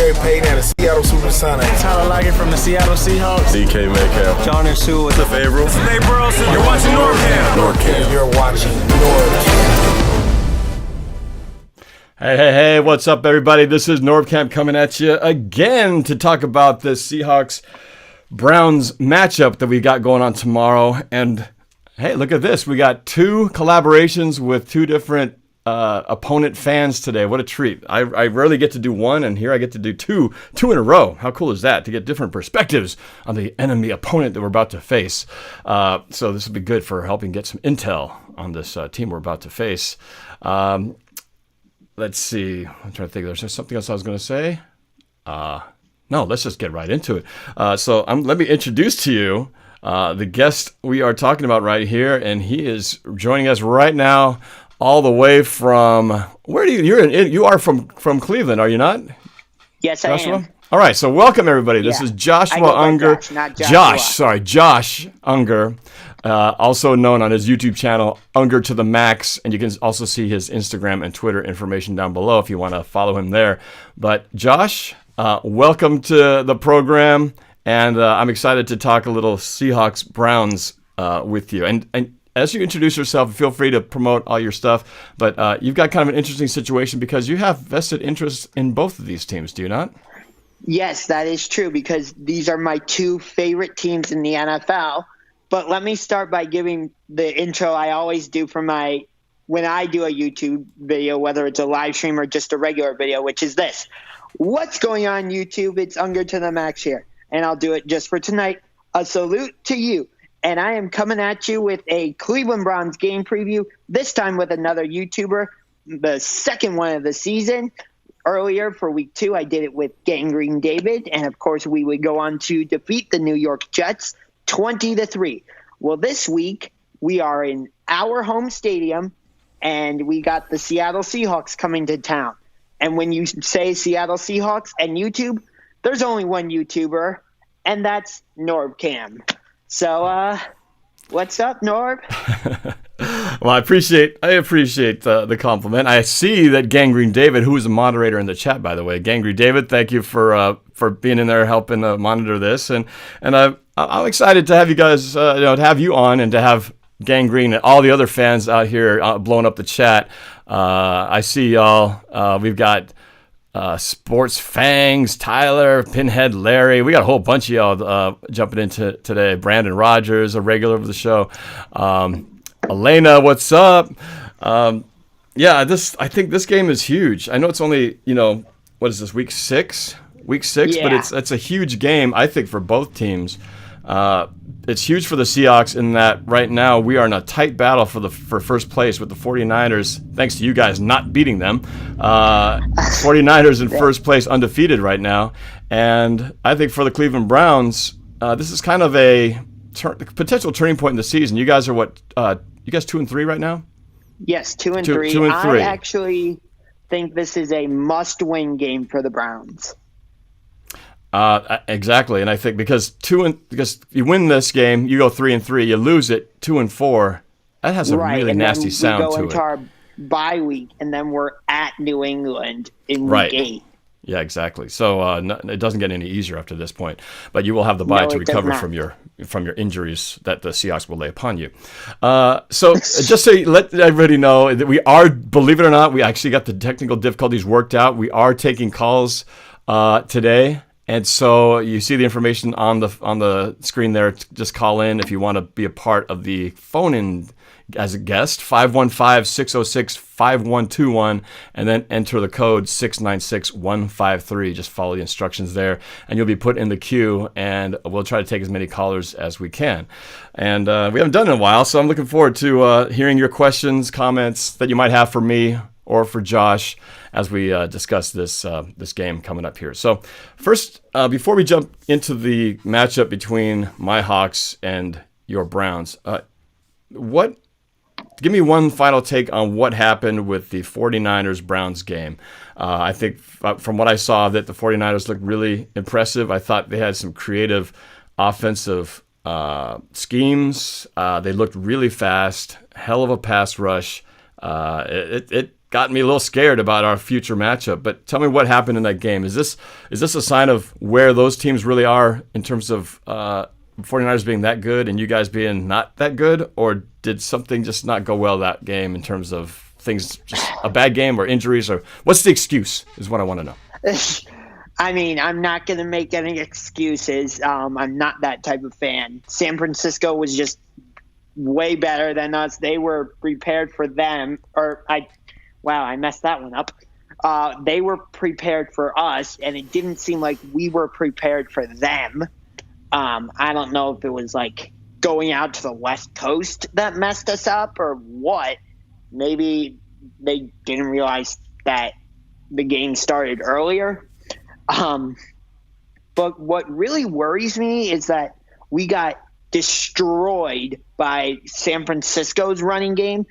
Gary Payton and the Seattle Supersonics. Tyler Lockett from the Seattle Seahawks. DK Metcalf. John and Sue with the Favreau. This is Nate Burleson. You're watching NorbCam. NorbCam. You're watching NorbCam. Hey, what's up, everybody? This is NorbCam coming at you again to talk about the Seahawks-Browns matchup that we got going on tomorrow. And hey, look at this. We got two collaborations with two different opponent fans today. What a treat. I rarely get to do one, and here I get to do two in a row. How cool is that? To get different perspectives on the enemy opponent that we're about to face. So this will be good for helping get some intel on this team we're about to face. Let's see. I'm trying to think. There's something else I was going to say. No, let's just get right into it. Let me introduce to you the guest we are talking about right here, and he is joining us right now, all the way from where do you are from Cleveland, are you not? Yes, Joshua? I am. All right, so welcome everybody. This is Joshua Unger. Josh Unger. Also known on his YouTube channel, UngarToTheMax, and you can also see his Instagram and Twitter information down below if you want to follow him there. But Josh, welcome to the program, and I'm excited to talk a little Seahawks-Browns with you. And as you introduce yourself, feel free to promote all your stuff, but you've got kind of an interesting situation because you have vested interest in both of these teams, do you not? Yes, that is true, because these are my two favorite teams in the NFL. But let me start by giving the intro I always do for when I do a YouTube video, whether it's a live stream or just a regular video, which is this. What's going on, YouTube? It's UngarToTheMax here, and I'll do it just for tonight. A salute to you. And I am coming at you with a Cleveland Browns game preview, this time with another YouTuber, the second one of the season. Earlier for week 2, I did it with Gangrene David, and of course we would go on to defeat the New York Jets 20-3. Well, this week we are in our home stadium, and we got the Seattle Seahawks coming to town. And when you say Seattle Seahawks and YouTube, there's only one YouTuber, and that's NorbCam. So, what's up, Norb? Well, I appreciate the compliment. I see that Gangrene David, who is a moderator in the chat, by the way. Gangrene David, thank you for being in there helping monitor this, and I'm excited to have you guys, to have you on, and to have Gangrene and all the other fans out here blowing up the chat. I see y'all. We've got Sports Fangs, Tyler, Pinhead, Larry. We got a whole bunch of y'all jumping into today. Brandon Rogers, a regular of the show. Elena, what's up? I think this game is huge. I know it's only, what is this, week 6? Yeah. But it's a huge game, I think, for both teams. It's huge for the Seahawks in that right now we are in a tight battle for first place with the 49ers, thanks to you guys not beating them. 49ers in first place, undefeated right now. And I think for the Cleveland Browns, this is kind of a potential turning point in the season. You guys are what? You guys 2-3 right now? Yes, 2-3. 2-3. I actually think this is a must-win game for the Browns. Exactly, and I think because you win this game, you go 3-3. You lose it 2-4. That has a really nasty sound to it. We go into our bye week, and then we're at New England in week 8. Yeah, exactly. So it doesn't get any easier after this point. But you will have the bye to recover from your injuries that the Seahawks will lay upon you. So just to let everybody know that we are, believe it or not, we actually got the technical difficulties worked out. We are taking calls today. And so you see the information on the screen there. Just call in if you want to be a part of the phone-in as a guest, 515-606-5121, and then enter the code 696153. Just follow the instructions there, and you'll be put in the queue, and we'll try to take as many callers as we can. And we haven't done it in a while, so I'm looking forward to hearing your questions, comments that you might have for me or for Josh as we discuss this game coming up here. So first, before we jump into the matchup between my Hawks and your Browns, give me one final take on what happened with the 49ers-Browns game. I think from what I saw that the 49ers looked really impressive. I thought they had some creative offensive schemes. They looked really fast, hell of a pass rush. It got me a little scared about our future matchup. But tell me what happened in that game. Is this a sign of where those teams really are in terms of 49ers being that good and you guys being not that good? Or did something just not go well that game in terms of things, just a bad game or injuries? Or what's the excuse is what I want to know. I mean, I'm not going to make any excuses. I'm not that type of fan. San Francisco was just way better than us. They were prepared for them. I messed that one up. They were prepared for us, and it didn't seem like we were prepared for them. I don't know if it was like going out to the West Coast that messed us up or what. Maybe they didn't realize that the game started earlier. But what really worries me is that we got destroyed by San Francisco's running game.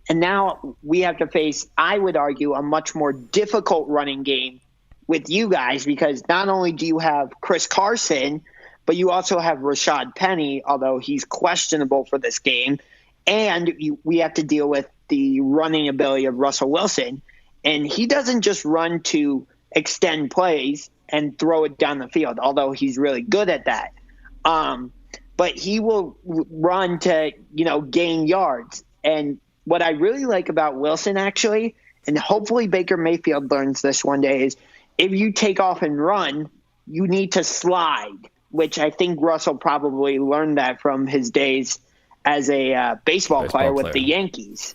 And now we have to face, I would argue, a much more difficult running game with you guys, because not only do you have Chris Carson, but you also have Rashad Penny, although he's questionable for this game. And we have to deal with the running ability of Russell Wilson. And he doesn't just run to extend plays and throw it down the field, although he's really good at that. But he will run to, gain yards. And what I really like about Wilson, actually, and hopefully Baker Mayfield learns this one day, is if you take off and run, you need to slide, which I think Russell probably learned that from his days as a baseball player with the Yankees.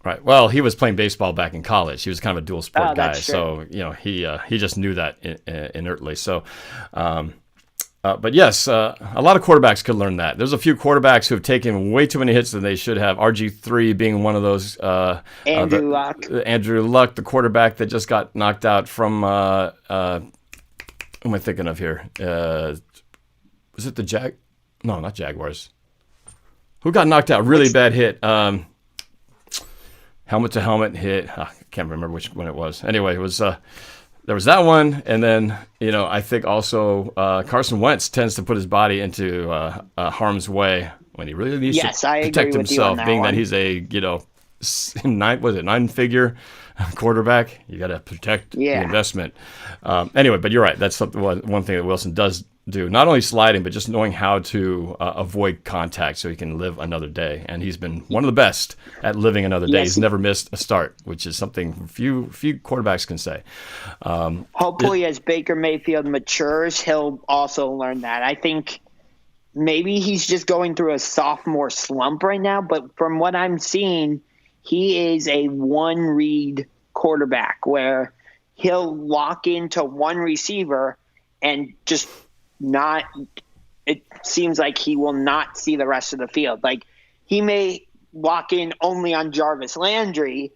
Right. Well, he was playing baseball back in college. He was kind of a dual sport guy. True. So, he just knew that inertly. So, but yes, a lot of quarterbacks could learn that. There's a few quarterbacks who have taken way too many hits than they should have. RG3 being one of those. Andrew Luck. Andrew Luck, the quarterback that just got knocked out from, who am I thinking of here? Was it the No, not Jaguars. Who got knocked out? Really bad hit. Helmet to helmet hit. I can't remember which one it was. Anyway, it was there was that one, and then I think also Carson Wentz tends to put his body into harm's way when he really needs to protect himself, being that he's a nine-figure quarterback. You got to protect the investment. Anyway, but you're right. That's one thing that Wilson does do. Not only sliding, but just knowing how to avoid contact so he can live another day. And he's been one of the best at living another day. He's never missed a start, which is something few quarterbacks can say. Hopefully, as Baker Mayfield matures, he'll also learn that. I think maybe he's just going through a sophomore slump right now, but from what I'm seeing, he is a one-read quarterback where he'll lock into one receiver and just not – it seems like he will not see the rest of the field. Like, he may lock in only on Jarvis Landry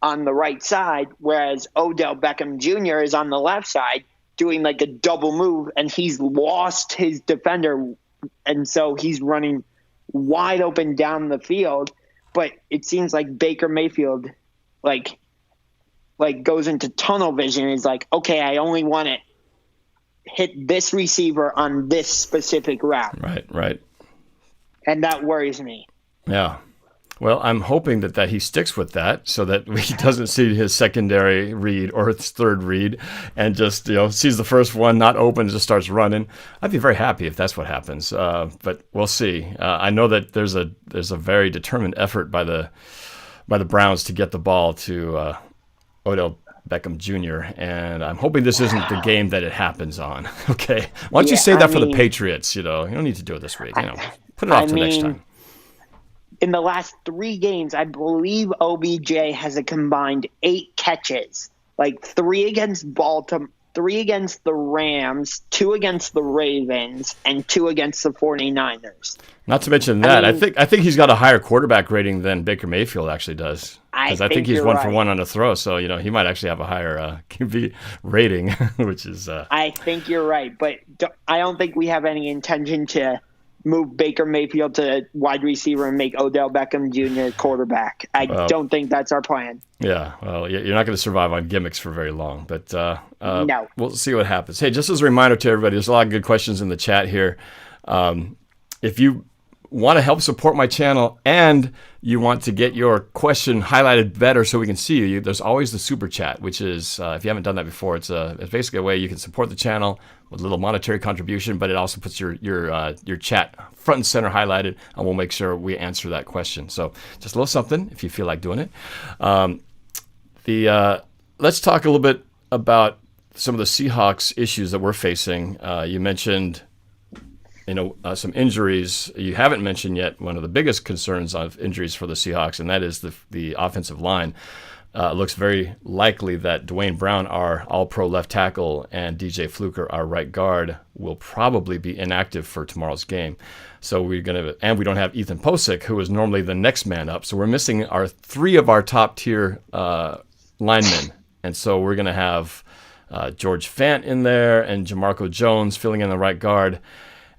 on the right side, whereas Odell Beckham Jr. is on the left side doing like a double move, and he's lost his defender, and so he's running wide open down the field. But it seems like Baker Mayfield like goes into tunnel vision. He's like, okay, I only want to hit this receiver on this specific route. Right. And that worries me. Yeah. Well, I'm hoping that he sticks with that so that he doesn't see his secondary read or his third read and just, sees the first one not open and just starts running. I'd be very happy if that's what happens. But we'll see. I know that there's a very determined effort by the Browns to get the ball to Odell Beckham Jr., and I'm hoping this isn't the game that it happens on. Okay. Why don't you say that for the Patriots? You don't need to do it this week. Put it off to next time. In the last 3 games, I believe OBJ has a combined 8 catches, like 3 against Baltimore, 3 against the Rams, 2 against the Ravens, and 2 against the 49ers. Not to mention that, I think he's got a higher quarterback rating than Baker Mayfield actually does. Because I think he's 1 for 1 on the throw, so he might actually have a higher QB rating, which is. I think you're right, but I don't think we have any intention to move Baker Mayfield to wide receiver and make Odell Beckham Jr. quarterback. I don't think that's our plan. Yeah, well, you're not going to survive on gimmicks for very long, but no. We'll see what happens. Hey, just as a reminder to everybody, there's a lot of good questions in the chat here. If you want to help support my channel and you want to get your question highlighted better so we can see you, there's always the super chat, which is, if you haven't done that before, it's basically a way you can support the channel with a little monetary contribution, but it also puts your chat front and center highlighted, and we'll make sure we answer that question. So just a little something if you feel like doing it. Let's talk a little bit about some of the Seahawks issues that we're facing. You mentioned some injuries. You haven't mentioned yet one of the biggest concerns of injuries for the Seahawks, and that is the offensive line. It looks very likely that Dwayne Brown, our all-pro left tackle, and DJ Fluker, our right guard, will probably be inactive for tomorrow's game. So we don't have Ethan Posick, who is normally the next man up. So we're missing three of our top-tier linemen, and so we're going to have George Fant in there and Jamarco Jones filling in the right guard,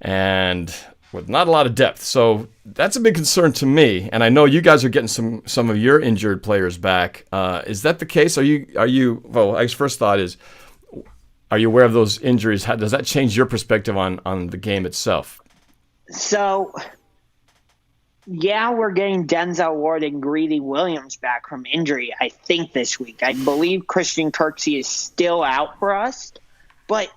and with not a lot of depth. So that's a big concern to me. And I know you guys are getting some of your injured players back. Is that the case? Well, I guess first thought is, are you aware of those injuries? Does that change your perspective on the game itself? So, yeah, we're getting Denzel Ward and Greedy Williams back from injury, I think, this week. I believe Christian Kirksey is still out for us. But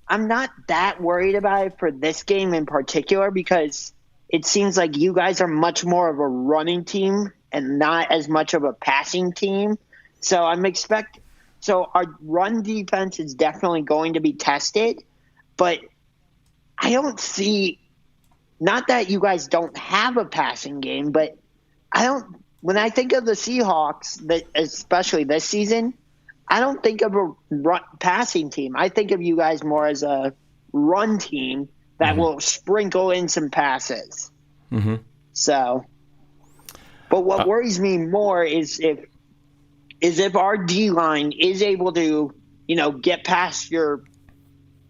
I'm not that worried about it for this game in particular, because it seems like you guys are much more of a running team and not as much of a passing team. So our run defense is definitely going to be tested, but I don't see, not that you guys don't have a passing game, but when I think of the Seahawks, especially this season, I don't think of a passing team. I think of you guys more as a run team that will sprinkle in some passes. Mm-hmm. So, but what worries me more is if our D-line is able to, get past your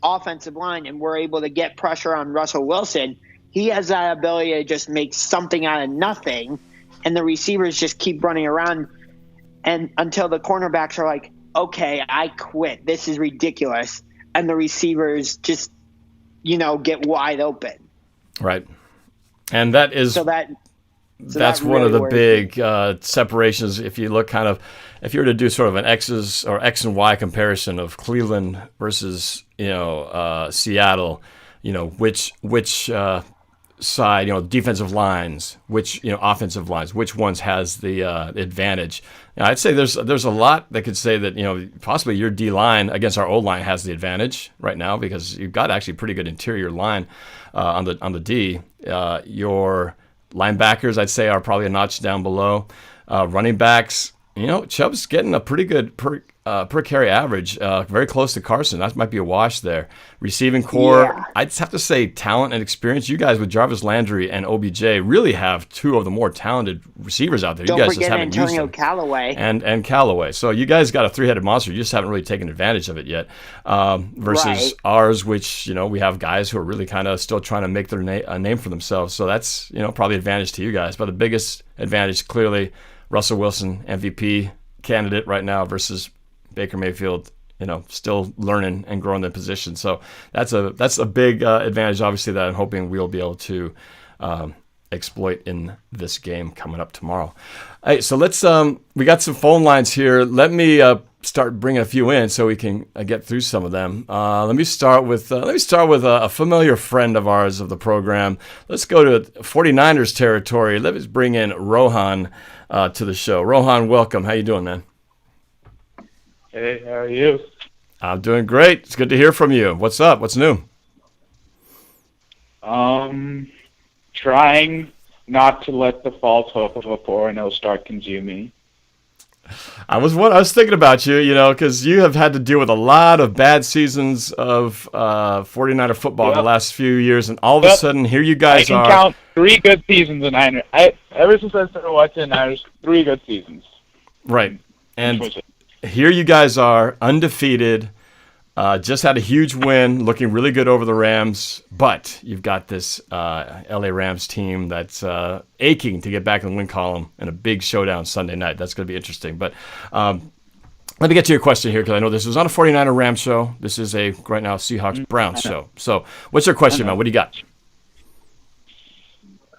offensive line and we're able to get pressure on Russell Wilson, he has that ability to just make something out of nothing, and the receivers just keep running around and until the cornerbacks are like, okay, I quit. This is ridiculous. And the receivers just, get wide open. Right. And that is that's one of the big separations. If you look if you were to do sort of an X and Y comparison of Cleveland versus, Seattle, which side, defensive lines, which, offensive lines, which ones has the advantage. I'd say there's a lot that could say that, possibly your D-line against our O-line has the advantage right now, because you've got actually pretty good interior line on the D. Your linebackers, I'd say, are probably a notch down below. Running backs, Chubb's getting a pretty good per carry average, very close to Carson. That might be a wash there. Receiving core, I'd have to say talent and experience. You guys with Jarvis Landry and OBJ really have two of the more talented receivers out there. Don't you guys forget just haven't Antonio used them. Callaway. And Callaway. So you guys got a three-headed monster. You just haven't really taken advantage of it yet. Versus ours, which, we have guys who are really kind of still trying to make their name for themselves. So that's, probably advantage to you guys. But the biggest advantage, clearly, Russell Wilson, MVP candidate right now versus Baker Mayfield, still learning and growing the position. So that's a big advantage, obviously, that I'm hoping we'll be able to exploit in this game coming up tomorrow. All right, so let's we got some phone lines here. Let me start bringing a few in so we can get through some of them. Let me start with a familiar friend of ours of the program. Let's go to 49ers territory. Let's bring in Rohan to the show. Rohan, welcome. How you doing, man? Hey, how are you? I'm doing great. It's good to hear from you. What's up? What's new? Trying not to let the false hope of a 4-0 start consume me. I was thinking about you, because you have had to deal with a lot of bad seasons of 49er football the last few years, and all of a sudden, here you guys are. I can count 3 good seasons in Niners. Ever since I started watching Niners, 3 good seasons. Right. And here you guys are, undefeated, just had a huge win, looking really good over the Rams, but you've got this LA Rams team that's aching to get back in the win column in a big showdown Sunday night. That's going to be interesting. But let me get to your question here, because I know this is not a 49er Rams show. This is a, right now, Seahawks Browns show. So what's your question, man? What do you got?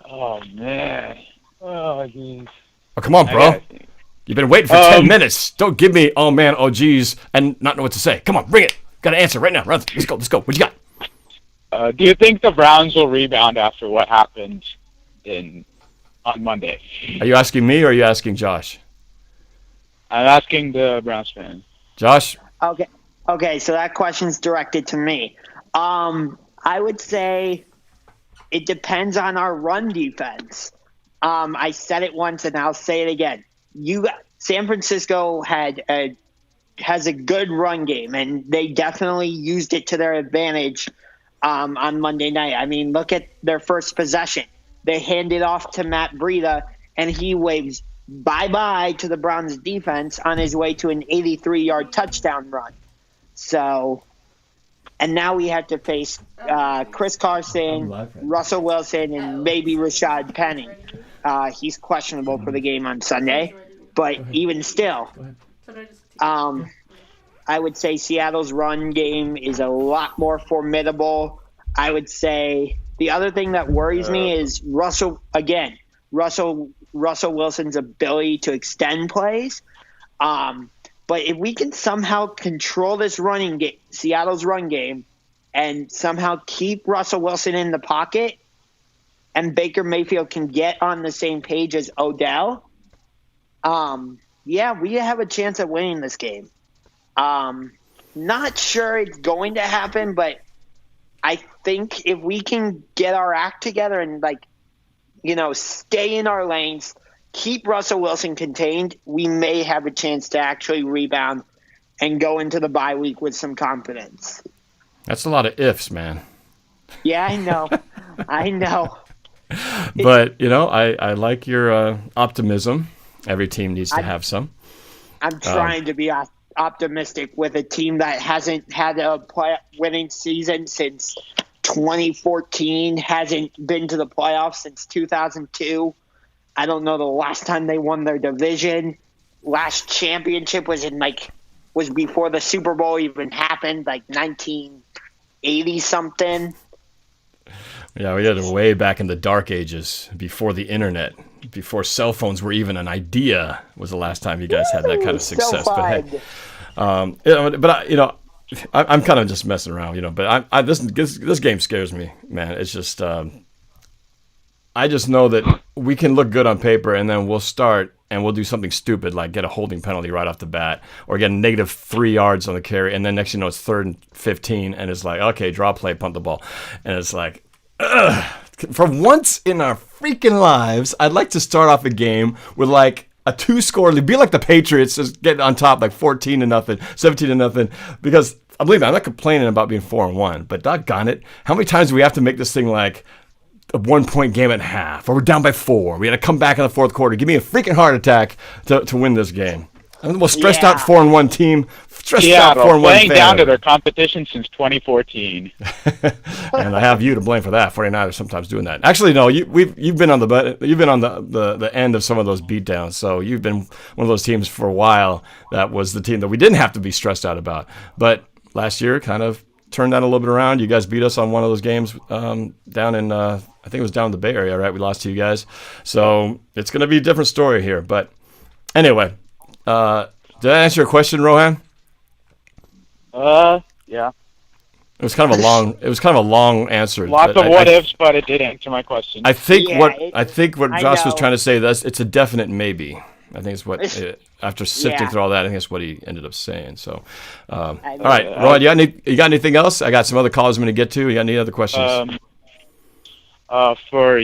Oh man. Oh jeez. Oh, come on, I bro. gotta think. You've been waiting for 10 minutes. Don't give me, oh man, oh geez, and not know what to say. Come on, bring it. Got to answer right now. Run. Let's go. What you got? Do you think the Browns will rebound after what happened on Monday? Are you asking me or are you asking Josh? I'm asking the Browns fans. Josh? Okay, so that question's directed to me. I would say it depends on our run defense. I said it once and I'll say it again. San Francisco has a good run game, and they definitely used it to their advantage on Monday night. I mean, look at their first possession. They handed off to Matt Breida, and he waves bye-bye to the Browns defense on his way to an 83-yard touchdown run. So, and now we have to face Chris Carson, Russell Wilson, and maybe Rashad Penny. He's questionable for the game on Sunday, but even still, I would say Seattle's run game is a lot more formidable. I would say the other thing that worries me is Russell Wilson's ability to extend plays. But if we can somehow control this running game, Seattle's run game, and somehow keep Russell Wilson in the pocket, and Baker Mayfield can get on the same page as Odell, we have a chance at winning this game. Not sure it's going to happen, but I think if we can get our act together and stay in our lanes, keep Russell Wilson contained, we may have a chance to actually rebound and go into the bye week with some confidence. That's a lot of ifs, man. Yeah, I know. I know. But, I like your optimism. Every team needs to have some. I'm trying to be optimistic with a team that hasn't had a winning season since 2014, hasn't been to the playoffs since 2002. I don't know the last time they won their division. Last championship was before the Super Bowl even happened, like 1980 something. Yeah, we did it way back in the dark ages, before the internet, before cell phones were even an idea. Was the last time you guys had that kind of success. So but hey, I'm kind of just messing around, But this game scares me, man. It's just I just know that we can look good on paper, and then we'll start and we'll do something stupid like get a holding penalty right off the bat, or get a negative 3 yards on the carry, and then next you know it's 3rd and 15, and it's like, okay, draw play, punt the ball, and it's like, ugh. For once in our freaking lives, I'd like to start off a game with like a 2-score lead, be like the Patriots, just get on top like 14-0, 17-0, because believe me, I'm not complaining about being 4-1, but doggone it, how many times do we have to make this thing like a 1-point game at half, or we're down by 4? We got to come back in the fourth quarter. Give me a freaking heart attack to win this game. I'm the most stressed out 4-1 team. Stressed out 4-1 playing fan. down to their competition since 2014. And I have you to blame for that. 49ers sometimes doing that. Actually, no, you've been on the end of some of those beatdowns. So you've been one of those teams for a while that was the team that we didn't have to be stressed out about. But last year kind of turned that a little bit around. You guys beat us on one of those games down in I think it was down in the Bay Area, right? We lost to you guys. So it's going to be a different story here. But anyway, did I answer your question, Rohan? Yeah. It was kind of a long answer. Lots of what ifs, but it did answer my question. I think what Josh was know. trying to say, it's a definite maybe. I think it's what after sifting through all that, I think that's what he ended up saying. So, all right, Rohan, you got anything else? I got some other calls I'm going to get to. You got any other questions? For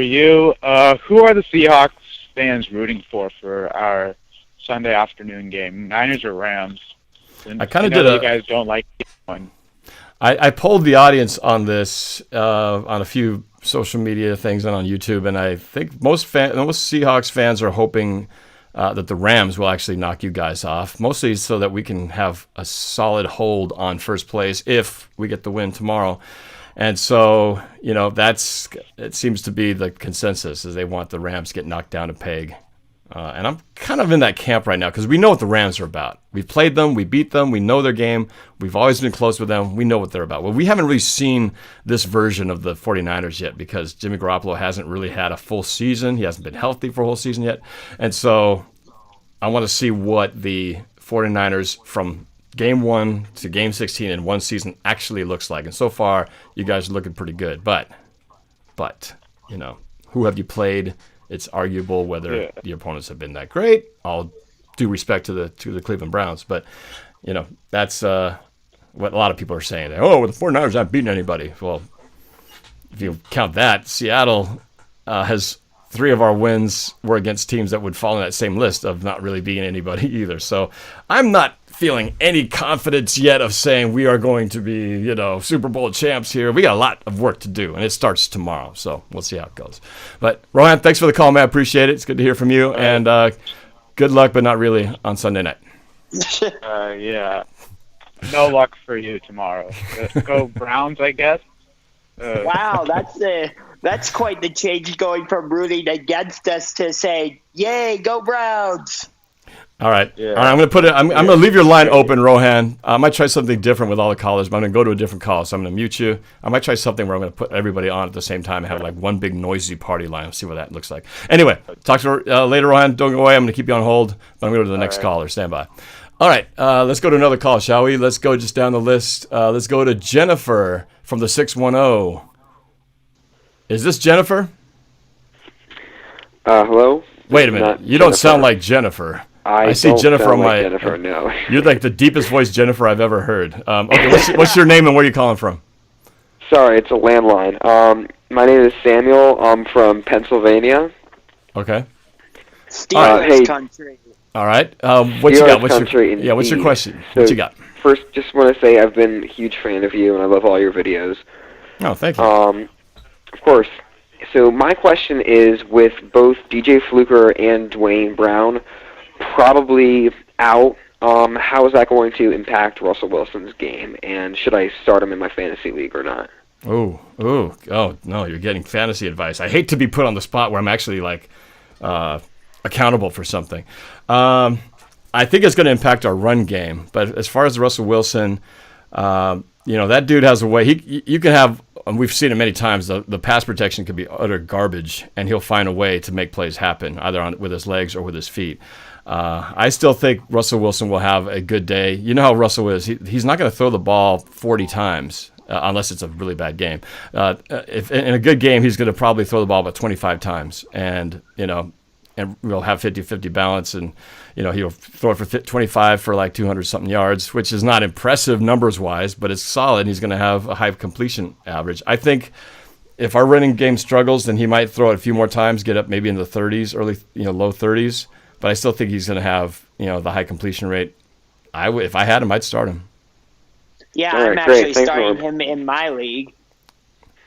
you, who are the Seahawks fans rooting for our Sunday afternoon game? Niners or Rams? And I kind of did you guys don't like one. I polled the audience on this on a few social media things and on YouTube, and I think most Seahawks fans are hoping that the Rams will actually knock you guys off, mostly so that we can have a solid hold on first place if we get the win tomorrow. And so, it seems to be the consensus is they want the Rams to get knocked down a peg And I'm kind of in that camp right now because we know what the Rams are about. We've played them. We beat them. We know their game. We've always been close with them. We know what they're about. Well, we haven't really seen this version of the 49ers yet because Jimmy Garoppolo hasn't really had a full season. He hasn't been healthy for a whole season yet. And so I want to see what the 49ers from Game 1 to Game 16 in one season actually looks like. And so far, you guys are looking pretty good. But who have you played? It's arguable whether the opponents have been that great. All due respect to the Cleveland Browns, but that's what a lot of people are saying. Oh, the 49ers aren't beating anybody. Well, if you count that, Seattle has 3 of our wins were against teams that would fall in that same list of not really beating anybody either. So I'm not feeling any confidence yet of saying we are going to be, Super Bowl champs here. We got a lot of work to do, and it starts tomorrow. So we'll see how it goes. But Rohan, thanks for the call, man. I appreciate it. It's good to hear from you, and good luck, but not really on Sunday night. Yeah. No luck for you tomorrow. Go Browns, I guess. Wow, that's quite the change going from rooting against us to say, "Yay, go Browns!" All right. Yeah. All right. I'm going to leave your line open, Rohan. I might try something different with all the callers, but I'm going to go to a different call. So I'm going to mute you. I might try something where I'm going to put everybody on at the same time and have like one big noisy party line. See what that looks like. Anyway, talk to you later, Rohan. Don't go away. I'm going to keep you on hold, but I'm going to go to the next caller. Stand by. All right. Let's go to another call, shall we? Let's go just down the list. Let's go to Jennifer from the 610. Is this Jennifer? Hello? Wait a minute. You don't sound like Jennifer. I see Jennifer on my. Jennifer, no. You're like the deepest voice Jennifer I've ever heard. Okay, what's your name and where are you calling from? Sorry, it's a landline. My name is Samuel. I'm from Pennsylvania. Okay. Steelers country. All right. What you got? What's your question? So what you got? First, just want to say I've been a huge fan of you, and I love all your videos. Oh, thank you. Of course. So my question is, with both DJ Fluker and Dwayne Brown probably out, how is that going to impact Russell Wilson's game? And should I start him in my fantasy league or not? Oh, no, you're getting fantasy advice. I hate to be put on the spot where I'm actually accountable for something. I think it's going to impact our run game. But as far as Russell Wilson, that dude has a way. You can have, and we've seen it many times, the pass protection can be utter garbage, and he'll find a way to make plays happen, either with his legs or with his feet. I still think Russell Wilson will have a good day. You know how Russell is. He's not going to throw the ball 40 times unless it's a really bad game. If in a good game, he's going to probably throw the ball about 25 times, and we'll have 50-50 balance, and he'll throw it for 25 for like 200-something yards, which is not impressive numbers-wise, but it's solid. He's going to have a high completion average. I think if our running game struggles, then he might throw it a few more times, get up maybe in the 30s, early, low 30s. But I still think he's going to have, the high completion rate. If I had him, I'd start him. Yeah, I'm actually starting him in my league.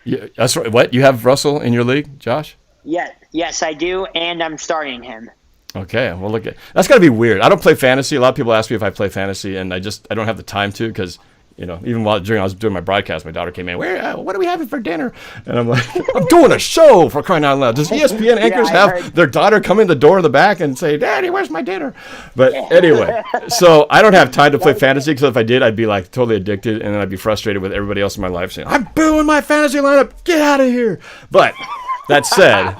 Yeah, that's right. What? You have Russell in your league, Josh? Yes, I do, and I'm starting him. Okay, well, that's got to be weird. I don't play fantasy. A lot of people ask me if I play fantasy, and I don't have the time to because, even while I was doing my broadcast, my daughter came in, what are we having for dinner? And I'm like, I'm doing a show, for crying out loud. Does ESPN anchors have their daughter come in the door in the back and say, Daddy, where's my dinner? But anyway, so I don't have time to play fantasy because if I did, I'd be like totally addicted, and then I'd be frustrated with everybody else in my life saying, I'm booing my fantasy lineup, get out of here. But that said,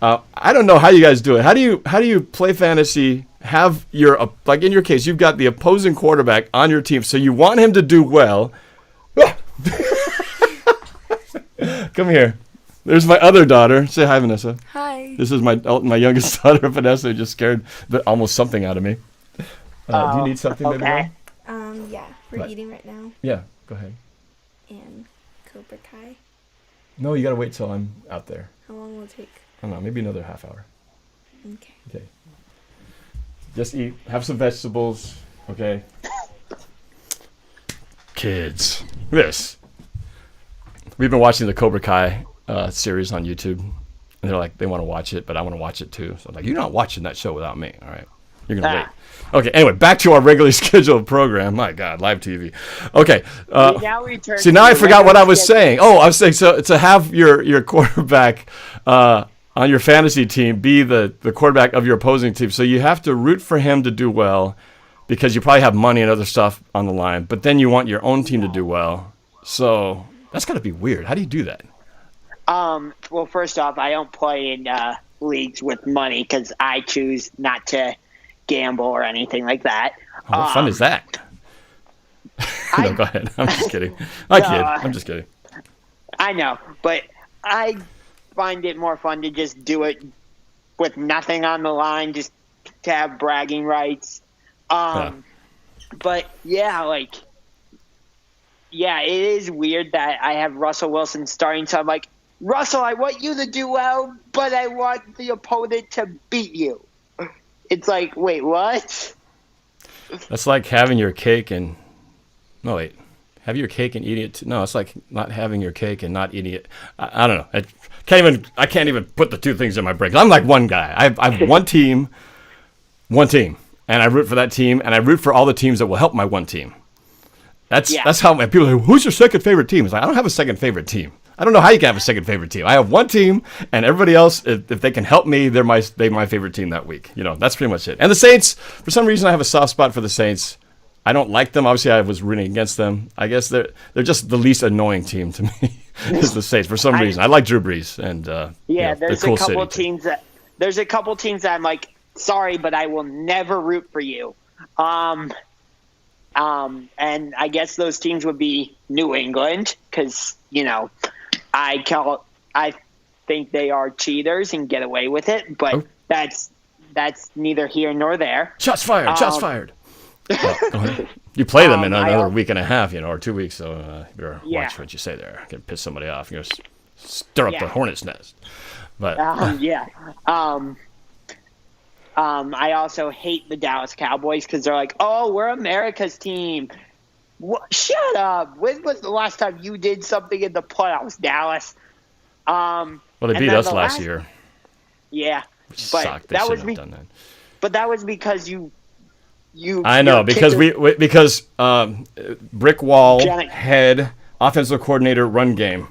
I don't know how you guys do it. How do you play fantasy? Have your, like in your case, you've got the opposing quarterback on your team, so you want him to do well. Come here. There's my other daughter. Say hi, Vanessa. Hi. This is my youngest daughter, Vanessa, who just scared almost something out of me. Do you need something, baby girl? Yeah, we're eating right now. Yeah, go ahead. And Cobra Kai. No, you gotta wait till I'm out there. How long will it take? I don't know, maybe another half hour. Okay. Just eat. Have some vegetables. Okay. Kids. We've been watching the Cobra Kai series on YouTube. And they're like, they want to watch it, but I want to watch it too. So I'm like, you're not watching that show without me. All right. You're going to wait. Okay. Anyway, back to our regularly scheduled program. My God, live TV. Okay. Now I forgot what I was saying. Oh, I was saying, so to have your quarterback on your fantasy team be the quarterback of your opposing team. So you have to root for him to do well because you probably have money and other stuff on the line. But then you want your own team to do well. So that's got to be weird. How do you do that? Well, first off, I don't play in leagues with money because I choose not to gamble or anything like that. What fun is that? No, go ahead. I'm just kidding. I'm just kidding. I know, but I find it more fun to just do it with nothing on the line, just to have bragging rights. But it is weird that I have Russell Wilson starting, so I'm like, Russell, I want you to do well, but I want the opponent to beat you. It's like, wait, what? That's like having your cake and have your cake and eating it. No, it's like not having your cake and not eating it. I don't know. I can't even put the two things in my brain. I'm like one guy. I have one team, and I root for that team, and I root for all the teams that will help my one team. That's how people are like, who's your second favorite team? It's like, I don't have a second favorite team. I don't know how you can have a second favorite team. I have one team, and everybody else, if they can help me, they're my favorite team that week. That's pretty much it. And the Saints, for some reason, I have a soft spot for the Saints. I don't like them. Obviously, I was rooting against them. I guess they're just the least annoying team to me is the Saints for some reason. I like Drew Brees, and there's a couple teams that I'm like, sorry, but I will never root for you. And I guess those teams would be New England because I think they are cheaters and get away with it, but that's neither here nor there. Shots fired! Shots fired! Go ahead. You play them in another week and a half, or 2 weeks, so you better watch what you say there. I can piss somebody off. You're gonna stir up the hornet's nest. But I also hate the Dallas Cowboys because they're like, oh, we're America's team. Shut up. When was the last time you did something in the playoffs, Dallas? Well, they beat us last year. Yeah. Which sucked. They shouldn't have done that. But that was because you I know, because because brick wall, head, offensive coordinator, run game.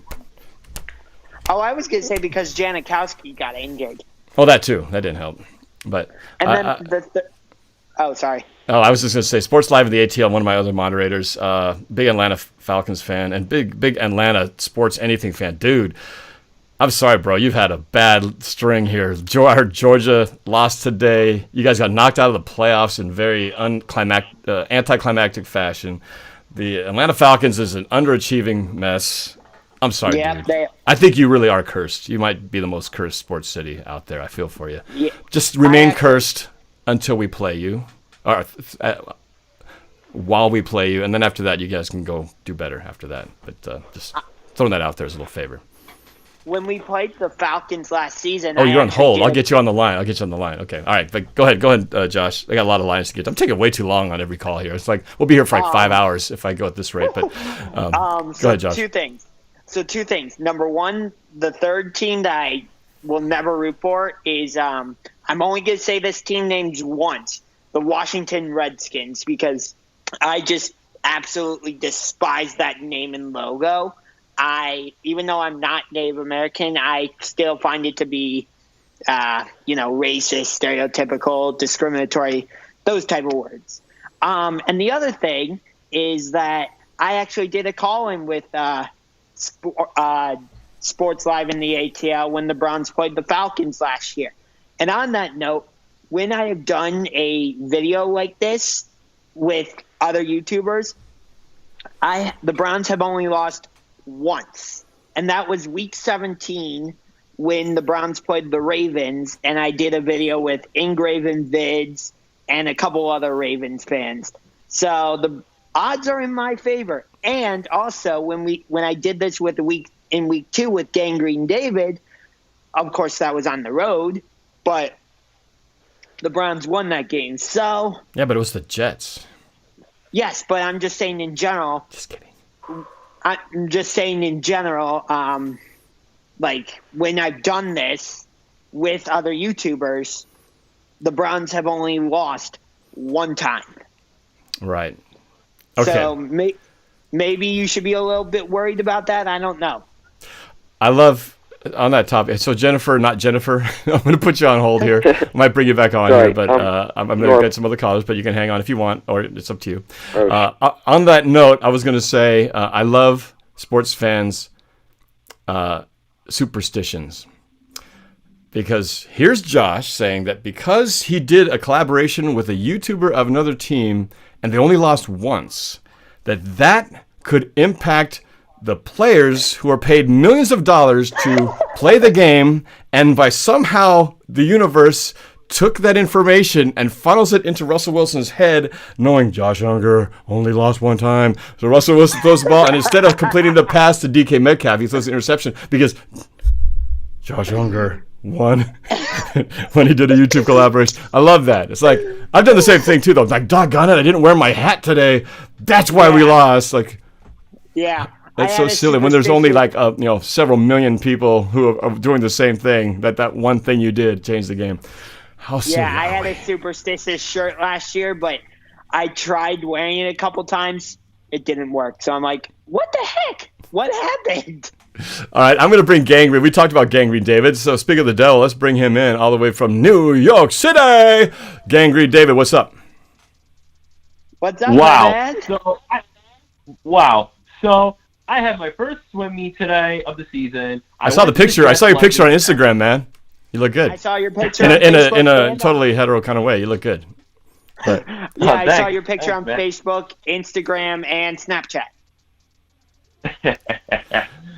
Oh, I was going to say because Janikowski got injured. Oh, that too. That didn't help. But and then sorry. Oh, I was just going to say, Sports Live in the ATL, one of my other moderators, big Atlanta Falcons fan and big Atlanta sports anything fan. Dude, I'm sorry, bro. You've had a bad string here. I heard Georgia lost today. You guys got knocked out of the playoffs in very anticlimactic fashion. The Atlanta Falcons is an underachieving mess. I'm sorry, dude. I think you really are cursed. You might be the most cursed sports city out there. I feel for you. Yeah, just remain cursed until we play you, or while we play you, and then after that, you guys can go do better after that. But just throwing that out there as a little favor. When we played the Falcons last season... Oh, you're on hold. I'll get you on the line. Okay. All right. But go ahead, Josh. I got a lot of lines to get to. I'm taking way too long on every call here. It's like we'll be here for like 5 hours if I go at this rate. But go ahead, Josh. Two things. Number one, the third team that I will never root for is... I'm only going to say this team names once. The Washington Redskins. Because I just absolutely despise that name and logo. Even though I'm not Native American, I still find it to be, racist, stereotypical, discriminatory, those type of words. And the other thing is that I actually did a call-in with Sports Live in the ATL when the Browns played the Falcons last year. And on that note, when I have done a video like this with other YouTubers, the Browns have only lost once, and that was week 17 when the Browns played the Ravens, and I did a video with Ingraven Vids and a couple other Ravens fans. So the odds are in my favor. And also when I did this week 2 with Gangrene David, of course that was on the road, but the Browns won that game. So yeah, but it was the Jets. Yes, but I'm just saying in general. Just kidding. I'm just saying in general, like when I've done this with other YouTubers, the Browns have only lost one time. Right. Okay. So maybe you should be a little bit worried about that. I don't know. I love on that topic, so Jennifer, not Jennifer, I'm going to put you on hold here. I might bring you back on Sorry, here, but I'm going to get some other callers, but you can hang on if you want, or it's up to you. On that note, I was going to say I love sports fans' superstitions. Because here's Josh saying that because he did a collaboration with a YouTuber of another team and they only lost once, that could impact the players who are paid millions of dollars to play the game, and by somehow the universe took that information and funnels it into Russell Wilson's head, knowing Josh Unger only lost one time. So Russell Wilson throws the ball, and instead of completing the pass to DK Metcalf, he throws the interception because Josh Unger won when he did a YouTube collaboration. I love that. It's like, I've done the same thing too, though. Like, doggone it, I didn't wear my hat today. That's why we lost. Like, Yeah. that's so silly when there's only like several million people who are doing the same thing. That one thing you did changed the game. How silly. Yeah, I had a superstitious shirt last year, but I tried wearing it a couple times. It didn't work. So I'm like, what the heck? What happened? All right, I'm going to bring Gangrene. We talked about Gangrene David. So speaking of the devil, let's bring him in all the way from New York City. Gangrene David, what's up? What's up, man? So I had my first swim meet today of the season. I saw the picture. I saw your picture on Instagram, man. You look good. I saw your picture in a totally hetero kind of way. You look good. But, yeah, I saw your picture on Facebook, Instagram, and Snapchat.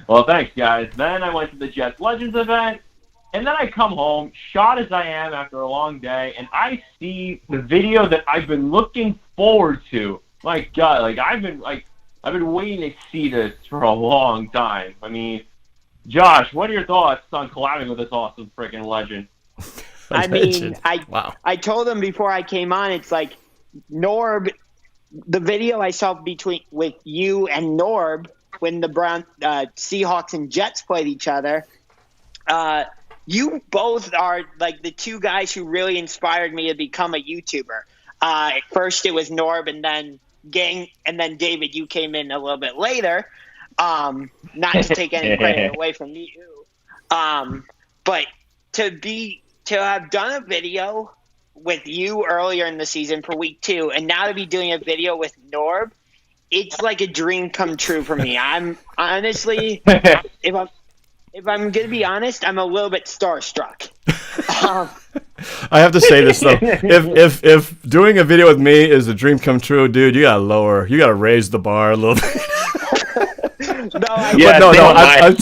Well, thanks, guys. Then I went to the Jets Legends event, and then I come home, shot as I am after a long day, and I see the video that I've been looking forward to. My God, I've been waiting to see this for a long time. I mean, Josh, what are your thoughts on collabing with this awesome freaking legend? I told him before I came on, it's like, Norb, the video I saw with you and Norb when the Seahawks and Jets played each other, you both are like the two guys who really inspired me to become a YouTuber. At first it was Norb, and then David, you came in a little bit later. Not to take any credit away from you. But to have done a video with you earlier in the season for week 2, and now to be doing a video with Norb, it's like a dream come true for me. I'm honestly, if I'm gonna be honest, I'm a little bit starstruck. I have to say this though: if doing a video with me is a dream come true, dude, you gotta raise the bar a little bit.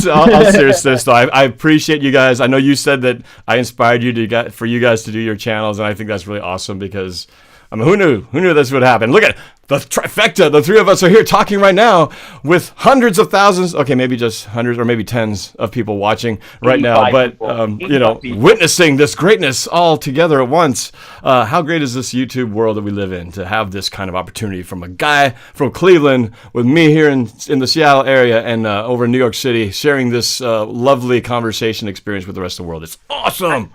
I'll seriousness though. I appreciate you guys. I know you said that I inspired you for you guys to do your channels, and I think that's really awesome because, I mean, who knew this would happen? Look at the trifecta. The three of us are here talking right now with hundreds of thousands. Okay, maybe just hundreds or maybe tens of people watching right now. But witnessing this greatness all together at once. How great is this YouTube world that we live in to have this kind of opportunity from a guy from Cleveland with me here in the Seattle area and over in New York City, sharing this lovely conversation experience with the rest of the world. It's awesome.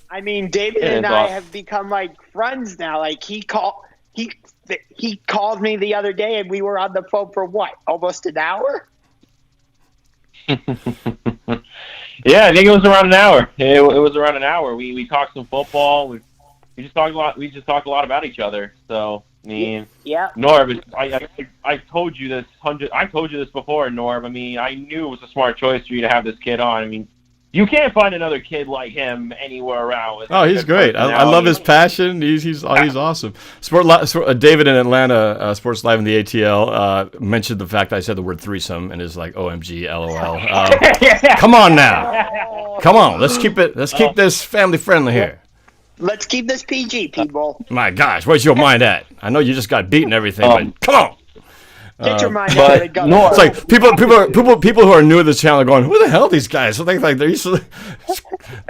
I mean, David and I have become like friends now. Like he called me the other day, and we were on the phone for what, almost an hour? Yeah, I think it was around an hour. It was around an hour. We talked some football. We just talked a lot. We just talked a lot about each other. So I mean, yeah. Norb, I told you this I told you this before, Norb. I mean, I knew it was a smart choice for you to have this kid on. I mean, you can't find another kid like him anywhere around. Oh, he's great. I love his passion. He's awesome. David in Atlanta, Sports Live in the ATL, mentioned the fact that I said the word threesome and is like, OMG, LOL. Come on now. Come on. Let's keep this family friendly here. Let's keep this PG, people. My gosh, where's your mind at? I know you just got beaten and everything, but come on. Get your mind out of the gun. It's like people who are new to this channel are going, who the hell are these guys? So they're used to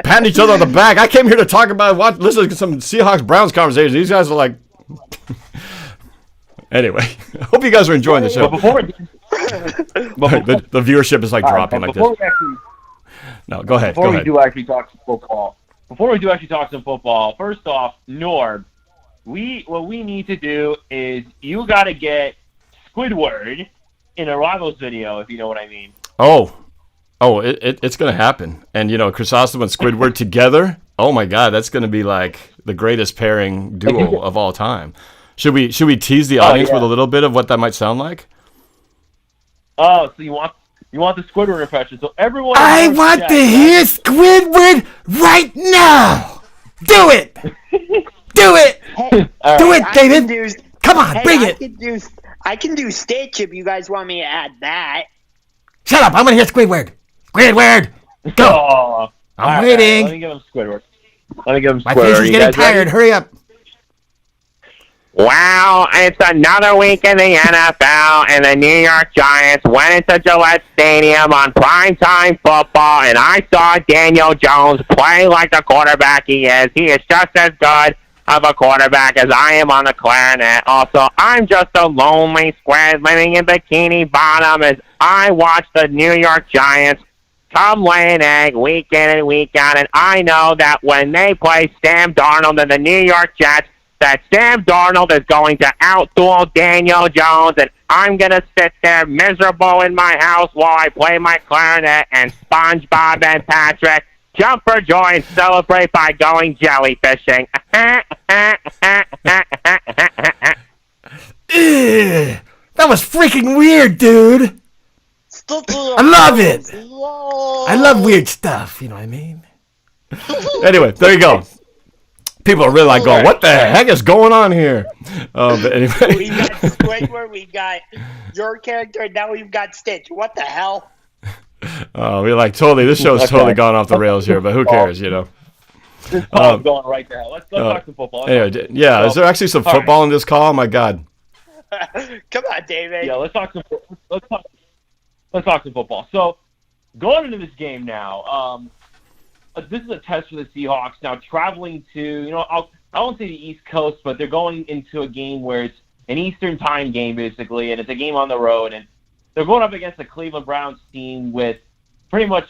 patting each other on the back. I came here to talk about listen to some Seahawks Browns conversations. These guys are like anyway. I hope you guys are enjoying the show. The viewership is like dropping like this. No, go ahead. Before we do actually talk some football, first off, Norb, what we need to do is you got to get Squidward in a Rivals video, if you know what I mean. Oh, Oh, it's going to happen. And, Chrysostom and Squidward together, oh, my God, that's going to be like the greatest pairing duo of all time. Should we tease the audience with a little bit of what that might sound like? Oh, so you want the Squidward impression. So everyone... I want to hear Squidward right now! Do it! Do it! Hey, Do it, David! Come on, bring it! I can do Stitch if you guys want me to add that. Shut up! I'm going to hear Squidward! Squidward! Go! Oh, I'm waiting. Let me give him Squidward. My face is getting tired. Ready? Hurry up. Well, it's another week in the NFL, and the New York Giants went into Gillette Stadium on primetime football, and I saw Daniel Jones play like the quarterback he is. He is just as good of a quarterback as I am on the clarinet. Also, I'm just a lonely squid living in Bikini Bottom as I watch the New York Giants come lay an egg week in and week out, and I know that when they play Sam Darnold and the New York Jets, that Sam Darnold is going to outduel Daniel Jones, and I'm going to sit there miserable in my house while I play my clarinet, and SpongeBob and Patrick jump for joy and celebrate by going jellyfishing. Ew, that was freaking weird, dude. I love it. I love weird stuff, you know what I mean? Anyway, there you go. People are really like going, what the heck is going on here? But anyway. We got Squidward, we got your character, and now we've got Stitch. What the hell? We're like, this show's totally gone off the rails here, but who cares, This call is going right there. Let's talk some football. Is there actually some football in this call? Oh, my God. Come on, David. Yeah, let's talk some football. So, going into this game now, this is a test for the Seahawks. Now, traveling to, I won't say the East Coast, but they're going into a game where it's an Eastern time game, basically, and it's a game on the road. And they're going up against the Cleveland Browns team with pretty much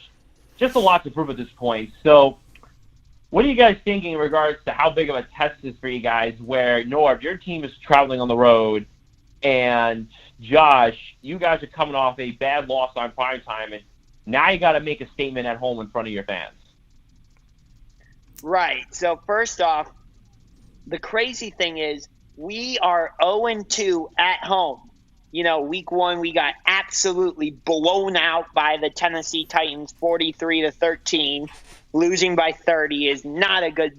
just a lot to prove at this point. So, what are you guys thinking in regards to how big of a test this is for you guys, where, Norb, your team is traveling on the road, and Josh, you guys are coming off a bad loss on primetime, and now you got to make a statement at home in front of your fans. Right. So first off, the crazy thing is we are 0-2 at home. Week 1 we got absolutely blown out by the Tennessee Titans, 43-13. Losing by 30 is not a good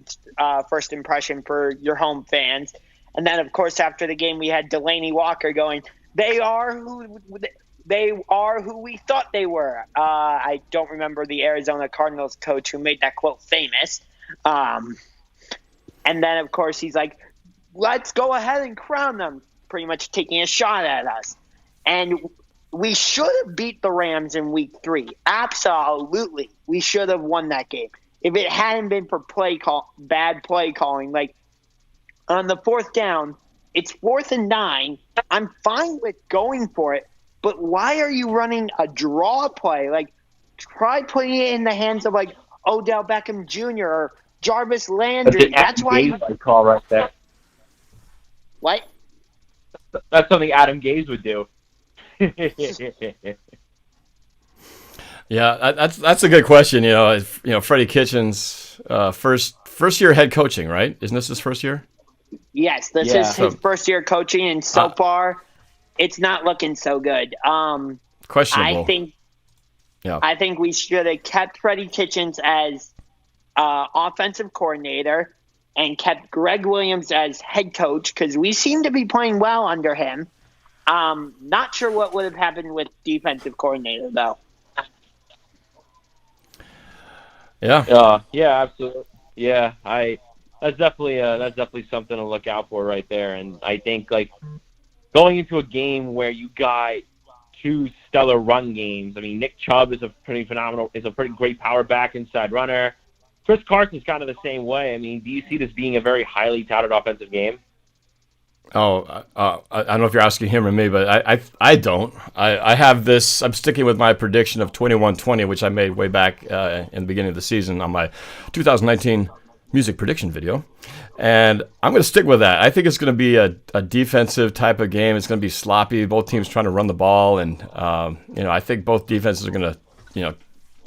first impression for your home fans. And then, of course, after the game, we had Delaney Walker going, They are who we thought they were. I don't remember the Arizona Cardinals coach who made that quote famous. And then, of course, he's like, let's go ahead and crown them, pretty much taking a shot at us. And we should have beat the Rams in week 3. Absolutely. We should have won that game. If it hadn't been for bad play calling, like on the 4th down, it's 4th and 9. I'm fine with going for it, but why are you running a draw play? Like, try putting it in the hands of, like, Odell Beckham Jr. or Jarvis Landry. That's why you call right there. What? That's something Adam Gase would do. Yeah, that's a good question. Freddie Kitchens, first year head coaching, right? Isn't this his first year? Yes, this is his first year coaching, and so far, it's not looking so good. Questionable. I think we should have kept Freddie Kitchens as offensive coordinator and kept Greg Williams as head coach because we seem to be playing well under him. Not sure what would have happened with defensive coordinator though. Yeah. Yeah, absolutely. Yeah, that's definitely something to look out for right there. And I think like going into a game where you got 2 stellar run games. I mean, Nick Chubb is a pretty great power back inside runner. Chris Carson's kind of the same way. I mean, do you see this being a very highly touted offensive game? I don't know if you're asking him or me, but I don't. I have this. I'm sticking with my prediction of 21-20, which I made way back in the beginning of the season on my 2019 music prediction video, and I'm going to stick with that. I think it's going to be a defensive type of game. It's going to be sloppy. Both teams trying to run the ball, and I think both defenses are going to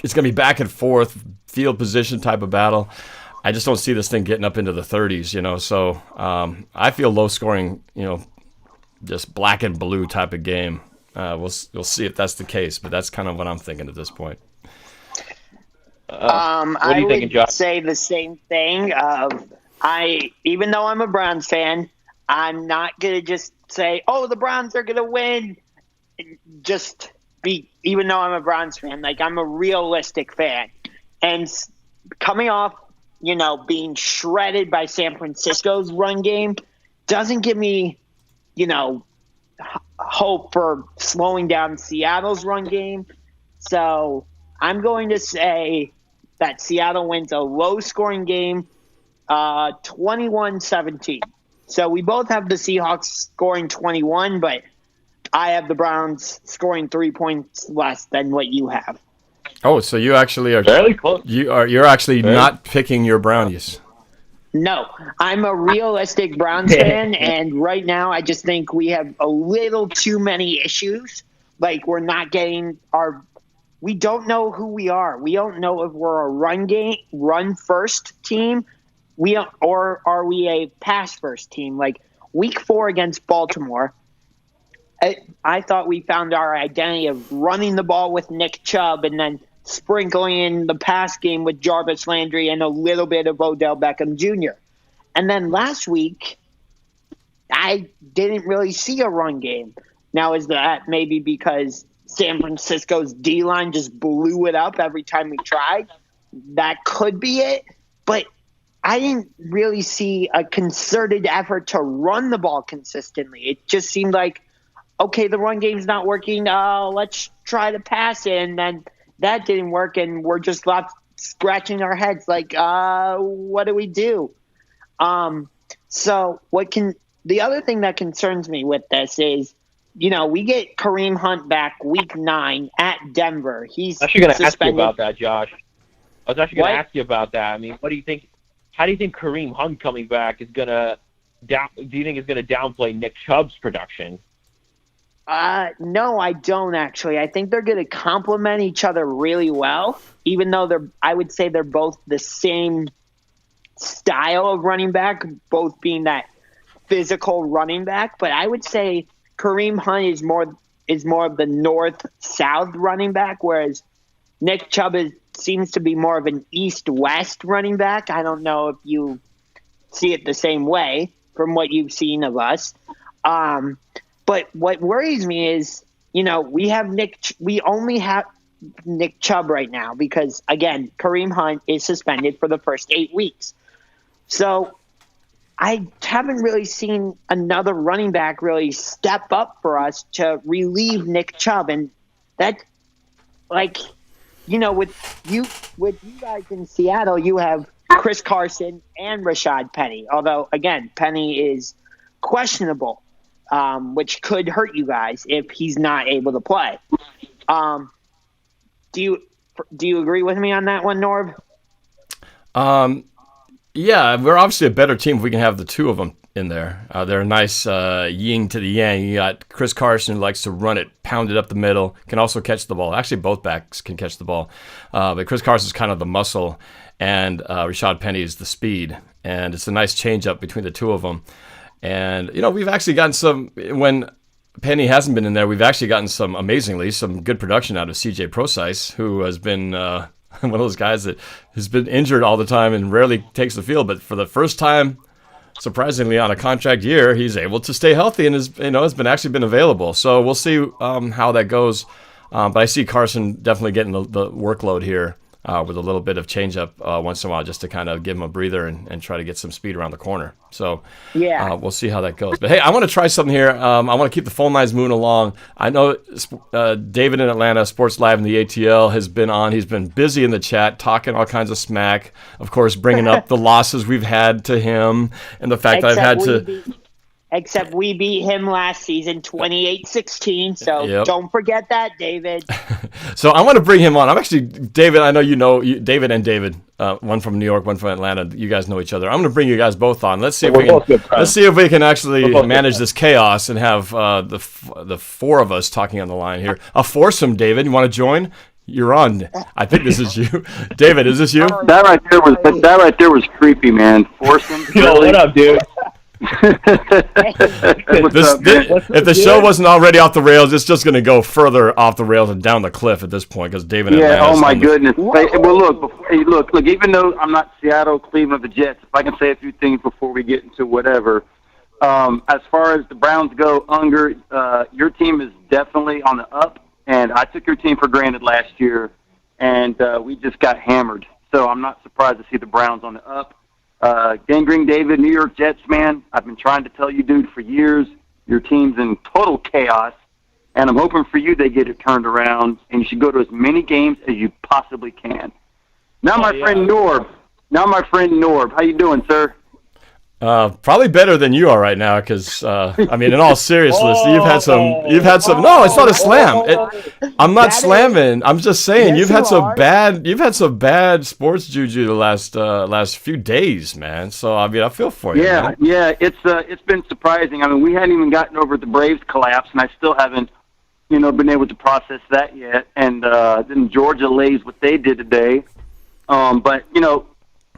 it's going to be back and forth, field position type of battle. I just don't see this thing getting up into the 30s, So I feel low scoring, just black and blue type of game. We'll see if that's the case, but that's kind of what I'm thinking at this point. What are you thinking, Josh? Say the same thing. Even though I'm a Browns fan, I'm not gonna just say, "Oh, the Browns are gonna win." Even though I'm a Browns fan, like I'm a realistic fan, and coming off, being shredded by San Francisco's run game doesn't give me, hope for slowing down Seattle's run game. So I'm going to say that Seattle wins a low-scoring game, 21-17. So we both have the Seahawks scoring 21, but I have the Browns scoring 3 points less than what you have. Oh, so you actually are fairly close. You're actually not picking your Brownies. No, I'm a realistic Browns fan, and right now I just think we have a little too many issues. Like we're not getting we don't know who we are. We don't know if we're a run first team, or are we a pass first team? Like week 4 against Baltimore, I thought we found our identity of running the ball with Nick Chubb and then sprinkling in the pass game with Jarvis Landry and a little bit of Odell Beckham Jr. And then last week, I didn't really see a run game. Now, is that maybe because San Francisco's D-line just blew it up every time we tried? That could be it. But I didn't really see a concerted effort to run the ball consistently. It just seemed like, okay, the run game's not working. Let's try to pass it. And then that didn't work, and we're just left scratching our heads like, what do we do? So the other thing that concerns me with this is, we get Kareem Hunt back week 9 at Denver. He's actually going to ask you suspended. about that, Josh. I was actually going to ask you about that. I mean, what do you think? How do you think Kareem Hunt coming back is going to do you think it's going to downplay Nick Chubb's production? No, I don't actually. I think they're going to complement each other really well, even though I would say they're both the same style of running back, both being that physical running back. But I would say Kareem Hunt is more of the north-south running back, whereas Nick Chubb seems to be more of an east-west running back. I don't know if you see it the same way from what you've seen of us. But what worries me is, we only have Nick Chubb right now because, again, Kareem Hunt is suspended for the first 8 weeks. So I haven't really seen another running back really step up for us to relieve Nick Chubb. And that, with you guys in Seattle, you have Chris Carson and Rashad Penny. Although, again, Penny is questionable. Which could hurt you guys if he's not able to play. Do you agree with me on that one, Norb? Yeah, we're obviously a better team if we can have the two of them in there. They're a nice yin to the yang. You got Chris Carson, who likes to run it, pound it up the middle, can also catch the ball. Actually, both backs can catch the ball. But Chris Carson's kind of the muscle, and Rashad Penny is the speed. And it's a nice change-up between the two of them. And, we've actually gotten when Penny hasn't been in there, we've actually gotten some good production out of CJ Prosise, who has been one of those guys that has been injured all the time and rarely takes the field. But for the first time, surprisingly, on a contract year, he's able to stay healthy and has been available. So we'll see how that goes. But I see Carson definitely getting the workload here. With a little bit of change-up once in a while just to kind of give him a breather and try to get some speed around the corner. So we'll see how that goes. But, hey, I want to try something here. I want to keep the phone lines moving along. I know David in Atlanta, Sports Live in the ATL, has been on. He's been busy in the chat talking all kinds of smack, of course, bringing up the losses we've had to him and the fact that I've had to – Except we beat him last season 28-16, so Don't forget that, David. So I want to bring him on. I'm actually, David, I know David and David, one from New York, one from Atlanta. You guys know each other. I'm going to bring you guys both on. Let's see if we can actually manage this chaos and have the four of us talking on the line here. A foursome, David. You want to join? You're on. I think this is you. David, is this you? That right there was creepy, man. Forcing. Yo, what up, dude? What's up, man? If the show wasn't already off the rails, it's just going to go further off the rails and down the cliff at this point because David and Yeah. Atlanta Oh my on the- goodness. Well, look. Even though I'm not Seattle, Cleveland, the Jets, if I can say a few things before we get into whatever. As far as the Browns go, Unger, your team is definitely on the up, and I took your team for granted last year, and we just got hammered. So I'm not surprised to see the Browns on the up. Gangrene David, New York Jets, man, I've been trying to tell you, dude, for years, your team's in total chaos, and I'm hoping for you they get it turned around, and you should go to as many games as you possibly can. Now, my friend Norb. How you doing, sir? Probably better than you are right now, because I mean, in all seriousness, you've had some. No, it's not a slam. I'm not slamming. I'm just saying Yes, you've had you are. some bad sports juju the last few days, man. So I mean, I feel for you. Yeah, man. yeah. It's been surprising. I mean, we hadn't even gotten over the Braves collapse, and I still haven't, been able to process that yet. And then Georgia lays what they did today. But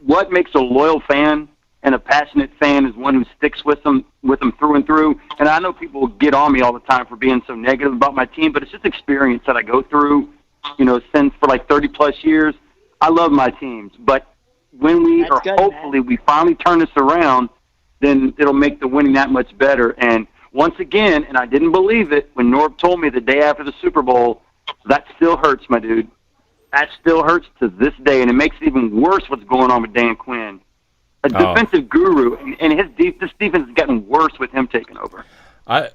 what makes a loyal fan and a passionate fan is one who sticks with them through and through. And I know people get on me all the time for being so negative about my team, but it's just experience that I go through, since for like 30-plus years. I love my teams. But when hopefully we finally turn this around, then it'll make the winning that much better. And once again, and I didn't believe it, when Norb told me the day after the Super Bowl, that still hurts, my dude. That still hurts to this day, and it makes it even worse what's going on with Dan Quinn. A defensive guru, and this defense has gotten worse with him taking over. I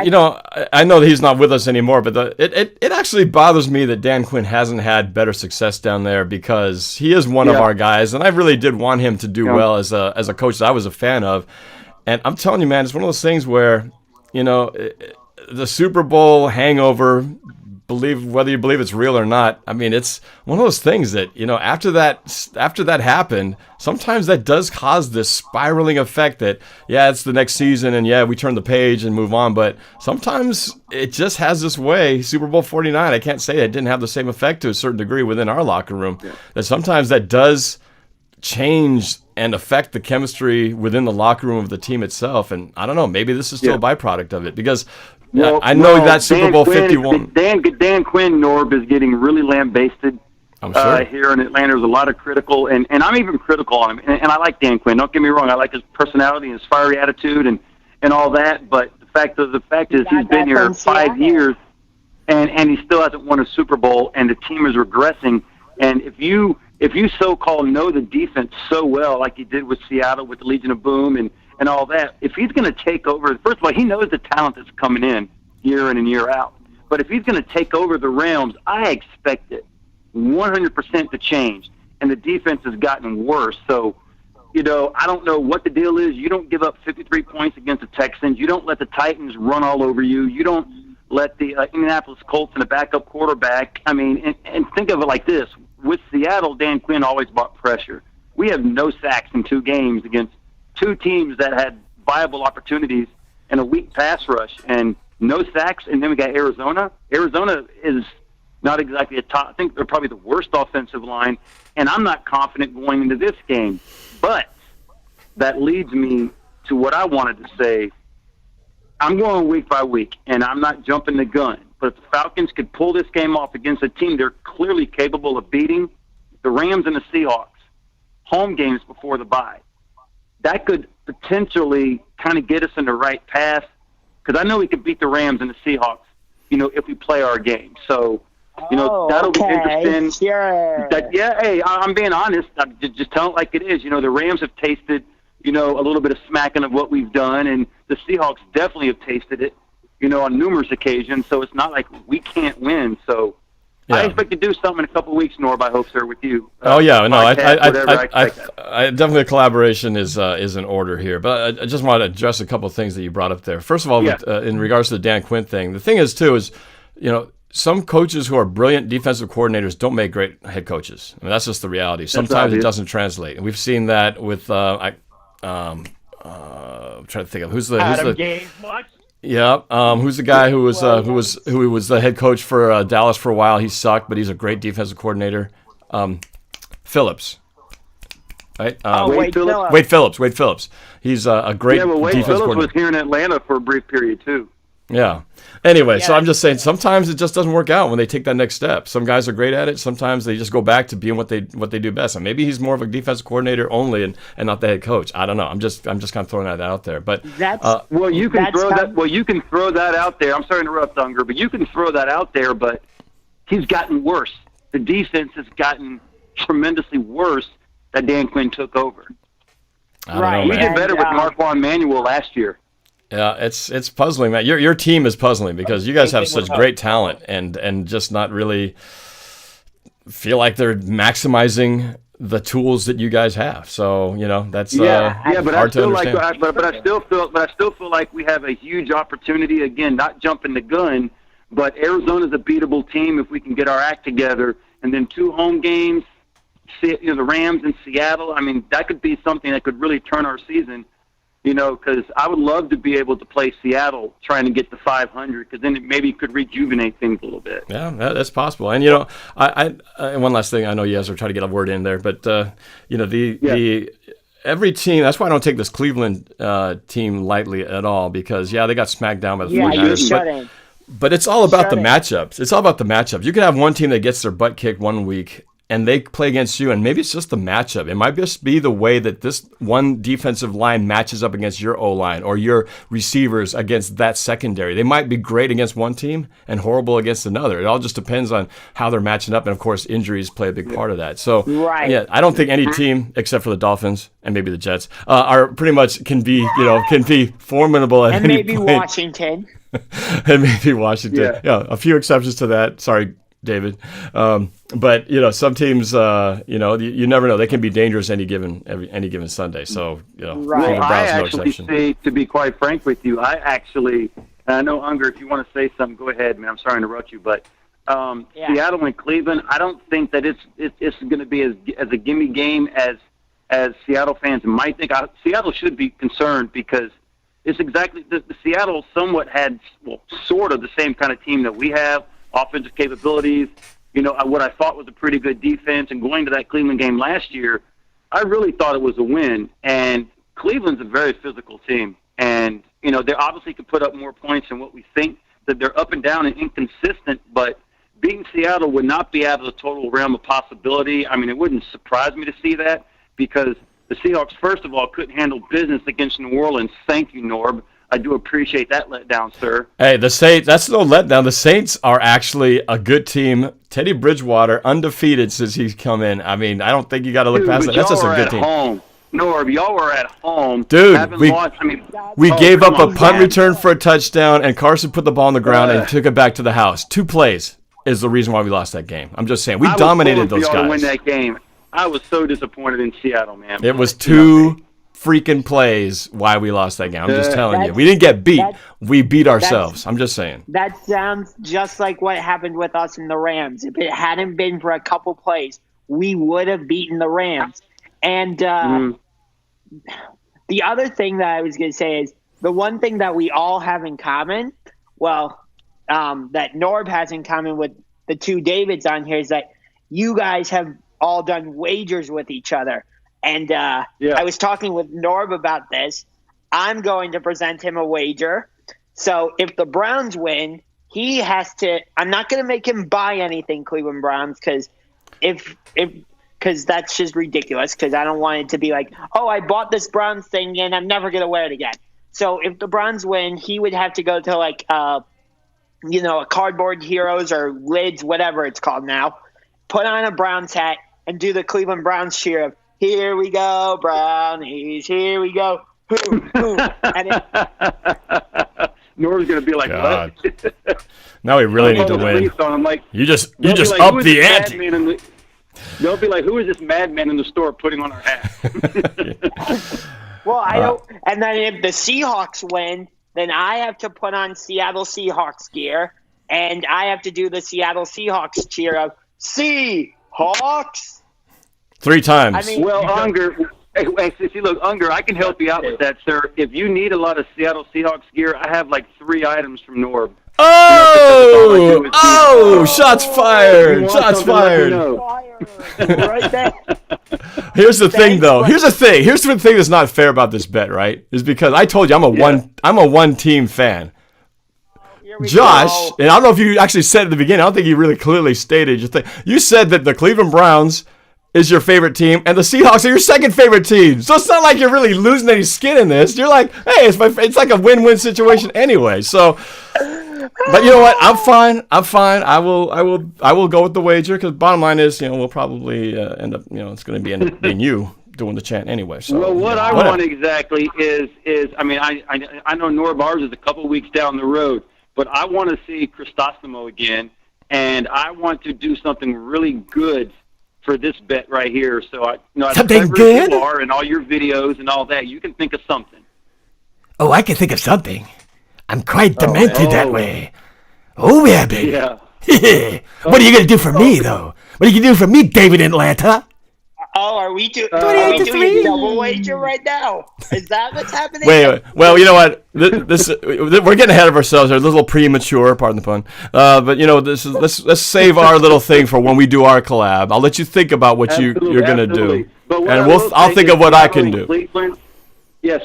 know that he's not with us anymore, but it actually bothers me that Dan Quinn hasn't had better success down there because he is one of our guys, and I really did want him to do well as a coach that I was a fan of. And I'm telling you, man, it's one of those things where, the Super Bowl hangover, whether you believe it's real or not, I mean, it's one of those things that, after that happened, sometimes that does cause this spiraling effect that, it's the next season and we turn the page and move on. But sometimes it just has this way. Super Bowl 49, I can't say it didn't have the same effect to a certain degree within our locker room. Yeah. That sometimes that does change and affect the chemistry within the locker room of the team itself. And I don't know, maybe this is still a byproduct of it because I know that Super Bowl 51. Dan Quinn, Norb, is getting really lambasted. I'm sure. Here in Atlanta, there's a lot of critical, and I'm even critical on him. And I like Dan Quinn. Don't get me wrong. I like his personality and his fiery attitude and all that. But the fact is he's been here 5 years, and he still hasn't won a Super Bowl, and the team is regressing. And if you so-called know the defense so well, like he did with Seattle with the Legion of Boom and all that, if he's going to take over, first of all, he knows the talent that's coming in year in and year out. But if he's going to take over the Rams, I expect it 100% to change. And the defense has gotten worse. So, I don't know what the deal is. You don't give up 53 points against the Texans. You don't let the Titans run all over you. You don't let the Indianapolis Colts and a backup quarterback. I mean, and think of it like this. With Seattle, Dan Quinn always brought pressure. We have no sacks in 2 games against 2 teams that had viable opportunities and a weak pass rush, and no sacks. And then we got Arizona. Arizona is not exactly a top. I think they're probably the worst offensive line, and I'm not confident going into this game. But that leads me to what I wanted to say. I'm going week by week, and I'm not jumping the gun. But if the Falcons could pull this game off against a team they're clearly capable of beating, the Rams and the Seahawks, home games before the bye, that could potentially kind of get us in the right path, because I know we could beat the Rams and the Seahawks, if we play our game. So, that'll be interesting. Sure. I'm being honest. I'm just telling it like it is. The Rams have tasted, a little bit of smacking of what we've done, and the Seahawks definitely have tasted it, on numerous occasions. So it's not like we can't win. So I expect to do something in a couple of weeks, Norb. I hope, sir, with you. I I definitely collaboration is in order here. But I just want to address a couple of things that you brought up there. First of all, in regards to the Dan Quinn thing, the thing is too some coaches who are brilliant defensive coordinators don't make great head coaches. I mean, that's just the reality. Sometimes it doesn't translate, and we've seen that with I'm trying to think of who's the Adam Gase much? Yeah. Who's the guy who was the head coach for Dallas for a while? He sucked, but he's a great defensive coordinator. Phillips. Right? Wade Phillips. Wade Phillips. He's a great Wade defensive Phillips coordinator. was here in Atlanta for a brief period too. Yeah. Anyway, so I'm just saying sometimes it just doesn't work out when they take that next step. Some guys are great at it. Sometimes they just go back to being what they do best. And maybe he's more of a defensive coordinator only and not the head coach. I don't know. I'm just kind of throwing that out there. But you can throw that out there. I'm sorry to interrupt, Unger, but you can throw that out there. But he's gotten worse. The defense has gotten tremendously worse that Dan Quinn took over. Right. We did better with Marquand Manuel last year. Yeah, it's puzzling, man. Your team is puzzling because you guys have such great talent and just not really feel like they're maximizing the tools that you guys have. So that's hard to understand. But I still feel like we have a huge opportunity. Again, not jumping the gun, but Arizona's a beatable team if we can get our act together. And then 2 home games, the Rams and Seattle. I mean, that could be something that could really turn our season. Because I would love to be able to play Seattle trying to get to 500, because then it maybe could rejuvenate things a little bit. Yeah, that's possible. And I one last thing. I know you guys are trying to get a word in there, but every team. That's why I don't take this Cleveland team lightly at all, because they got smacked down by the 49ers. But it's all about the matchups. It's all about the matchups. You can have one team that gets their butt kicked one week, and they play against you, and maybe it's just the matchup. It might just be the way that this one defensive line matches up against your O-line or your receivers against that secondary. They might be great against one team and horrible against another. It all just depends on how they're matching up, and of course, injuries play a big part of that. So, I don't think any team except for the Dolphins and maybe the Jets are pretty much can be formidable at any point. Washington. And maybe Washington. Yeah, a few exceptions to that. Sorry, David. But some teams, you never know. They can be dangerous any given Sunday. So Cleveland Browns I no actually exception. say, to be quite frank with you, and I know Unger, if you want to say something, go ahead, man. I'm sorry to interrupt you, but Seattle and Cleveland, I don't think that it's going to be as a gimme game as Seattle fans might think. Seattle should be concerned because it's exactly the Seattle somewhat had sort of the same kind of team that we have. Offensive capabilities, what I thought was a pretty good defense. And going to that Cleveland game last year, I really thought it was a win. And Cleveland's a very physical team. And, they obviously could put up more points than what we think, that they're up and down and inconsistent. But beating Seattle would not be out of the total realm of possibility. I mean, it wouldn't surprise me to see that because the Seahawks, first of all, couldn't handle business against New Orleans. Thank you, Norb. I do appreciate that letdown, sir. Hey, the Saints, that's no letdown. The Saints are actually a good team. Teddy Bridgewater, undefeated since he's come in. I mean, I don't think you got to look past that. That's just a good team. Home. Norb, y'all were at home. Dude, we gave up a punt return for a touchdown, and Carson put the ball on the ground and took it back to the house. 2 plays is the reason why we lost that game. I'm just saying. We dominated those guys. To win that game. I was so disappointed in Seattle, man. It was 2 freaking plays why we lost that game. I'm just telling you. We didn't get beat. We beat ourselves. I'm just saying. That sounds just like what happened with us in the Rams. If it hadn't been for a couple plays, we would have beaten the Rams. And the other thing that I was going to say is the one thing that we all have in common, that Norb has in common with the 2 Davids on here is that you guys have all done wagers with each other. And I was talking with Norb about this. I'm going to present him a wager. So if the Browns win, he has to – I'm not going to make him buy anything, Cleveland Browns, because that's just ridiculous because I don't want it to be like, oh, I bought this Browns thing and I'm never going to wear it again. So if the Browns win, he would have to go to a Cardboard Heroes or Lids, whatever it's called now, put on a Browns hat and do the Cleveland Browns cheer of, here we go, Brownies. Here we go. Norb's going to be like, God. what? Now we really need to win. Like, you just up the ante. They'll be like, who is this madman in the store putting on our hat? Well, I don't. And then if the Seahawks win, then I have to put on Seattle Seahawks gear, and I have to do the Seattle Seahawks cheer of Seahawks. 3 times. I mean, well, Unger, Hey, see, look, Unger, I can help you out with that, sir. If you need a lot of Seattle Seahawks gear, I have like 3 items from Norb. Shots fired! Shots fired! Right there. Here's the thing, though. Here's the thing that's not fair about this bet, right? Is because I told you I'm a one-team fan. Josh, and I don't know if you actually said at the beginning. I don't think you really clearly stated your thing. You said that the Cleveland Browns is your favorite team, and the Seahawks are your second favorite team. So it's not like you're really losing any skin in this. You're like, hey, it's like a win-win situation anyway. So, but you know what? I'm fine. I will go with the wager because bottom line is, we'll probably end up, it's going to be being you doing the chant anyway. So, well, what I want exactly is I mean, I know Norb ours is a couple weeks down the road, but I want to see Cristostomo again, and I want to do something really good for this bet right here. So something good? You are and all your videos and all that, you can think of something. Oh, I can think of something. I'm quite demented that way. Oh, yeah, baby. Yeah. What are you going to do for me, though? What are you going to do for me, David in Atlanta? Oh, are we doing a double wager right now? Is that what's happening? Wait. Well, you know what? We're getting ahead of ourselves. We're a little premature, pardon the pun. But let's save our little thing for when we do our collab. I'll let you think about what you're going to do, and I'll think of what I can do. Cleveland,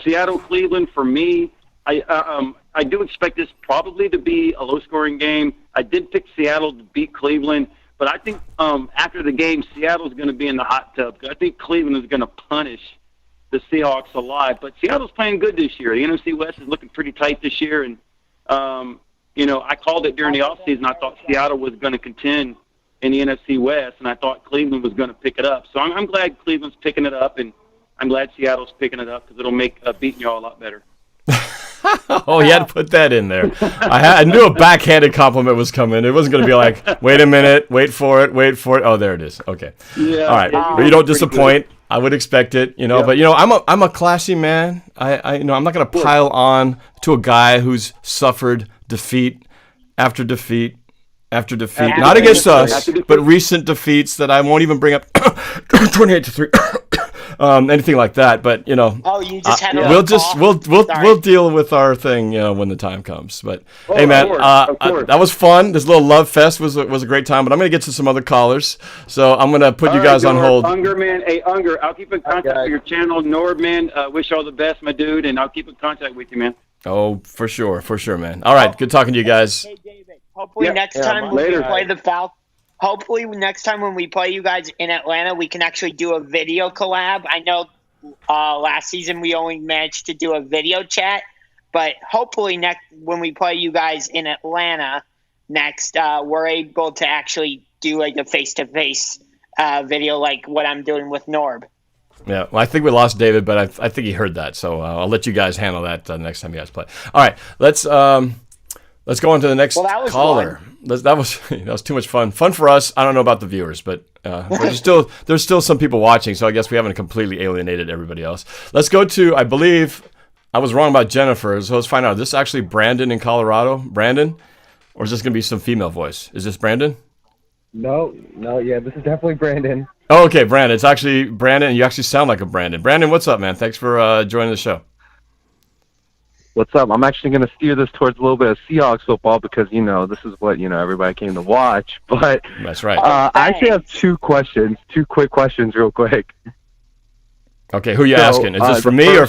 Seattle, Cleveland. For me, I do expect this probably to be a low-scoring game. I did pick Seattle to beat Cleveland. But I think after the game, Seattle's going to be in the hot tub. I think Cleveland is going to punish the Seahawks a lot. But Seattle's playing good this year. The NFC West is looking pretty tight this year. And, I called it during the offseason. I thought Seattle was going to contend in the NFC West, and I thought Cleveland was going to pick it up. So I'm glad Cleveland's picking it up, and I'm glad Seattle's picking it up because it'll make beating y'all a lot better. Oh, you had to put that in there. I knew a backhanded compliment was coming. It wasn't going to be like, wait a minute, wait for it. Oh, there it is. Okay. Yeah. All right. But you don't disappoint. I would expect it, But I'm a classy man. I'm not going to pile on to a guy who's suffered defeat after defeat after defeat. Not against us, but recent defeats that I won't even bring up. 28-3. Anything like that, but Oh, you just had we'll deal with our thing, when the time comes. But hey, man, of course. that was fun. This little love fest was a great time. But I'm gonna get to some other callers, so I'm gonna put you guys on hold. Unger, man, hey Unger, I'll keep in contact with your channel. Norb, man, wish you all the best, my dude, and I'll keep in contact with you, man. Oh, for sure, man. All right, good talking to you guys. Hey, David. Hopefully next time when we play the Falcons. Hopefully, next time when we play you guys in Atlanta, we can actually do a video collab. I know last season we only managed to do a video chat, but hopefully when we play you guys in Atlanta next, we're able to actually do like a face-to-face video like what I'm doing with Norb. Yeah, well, I think we lost David, but I think he heard that, so I'll let you guys handle that next time you guys play. All right, let's go on to the next caller. That was too much fun. Fun for us. I don't know about the viewers, but there's still some people watching, so I guess we haven't completely alienated everybody else. Let's go to, I believe, I was wrong about Jennifer, so let's find out. Is this actually Brandon in Colorado? Brandon? Or is this going to be some female voice? Is this Brandon? No, yeah, this is definitely Brandon. Oh, okay, Brandon. It's actually Brandon, and you actually sound like a Brandon. Brandon, what's up, man? Thanks for joining the show. What's up? I'm actually going to steer this towards a little bit of Seahawks football because, this is what, everybody came to watch. But that's right. I actually have two quick questions real quick. Okay, who are you asking? Is this for me or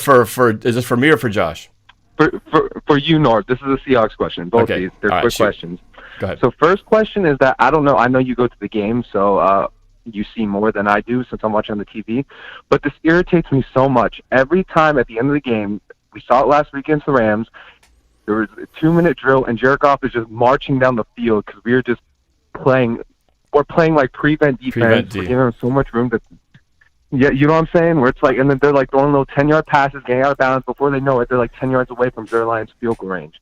for Josh? For you, Norb. This is a Seahawks question. Both of these. They're quick questions. Go ahead. So first question is that, I don't know, I know you go to the game, so you see more than I do since I'm watching on the TV. But this irritates me so much. Every time at the end of the game, we saw it last week against the Rams. There was a 2-minute drill, and Jared Goff is just marching down the field because we were just playing. We're playing like prevent defense. We're giving them so much room to. Yeah, you know what I'm saying? Where it's like, and then they're like throwing little 10-yard passes, getting out of bounds. Before they know it, they're like 10 yards away from Jared Lyons' field goal range.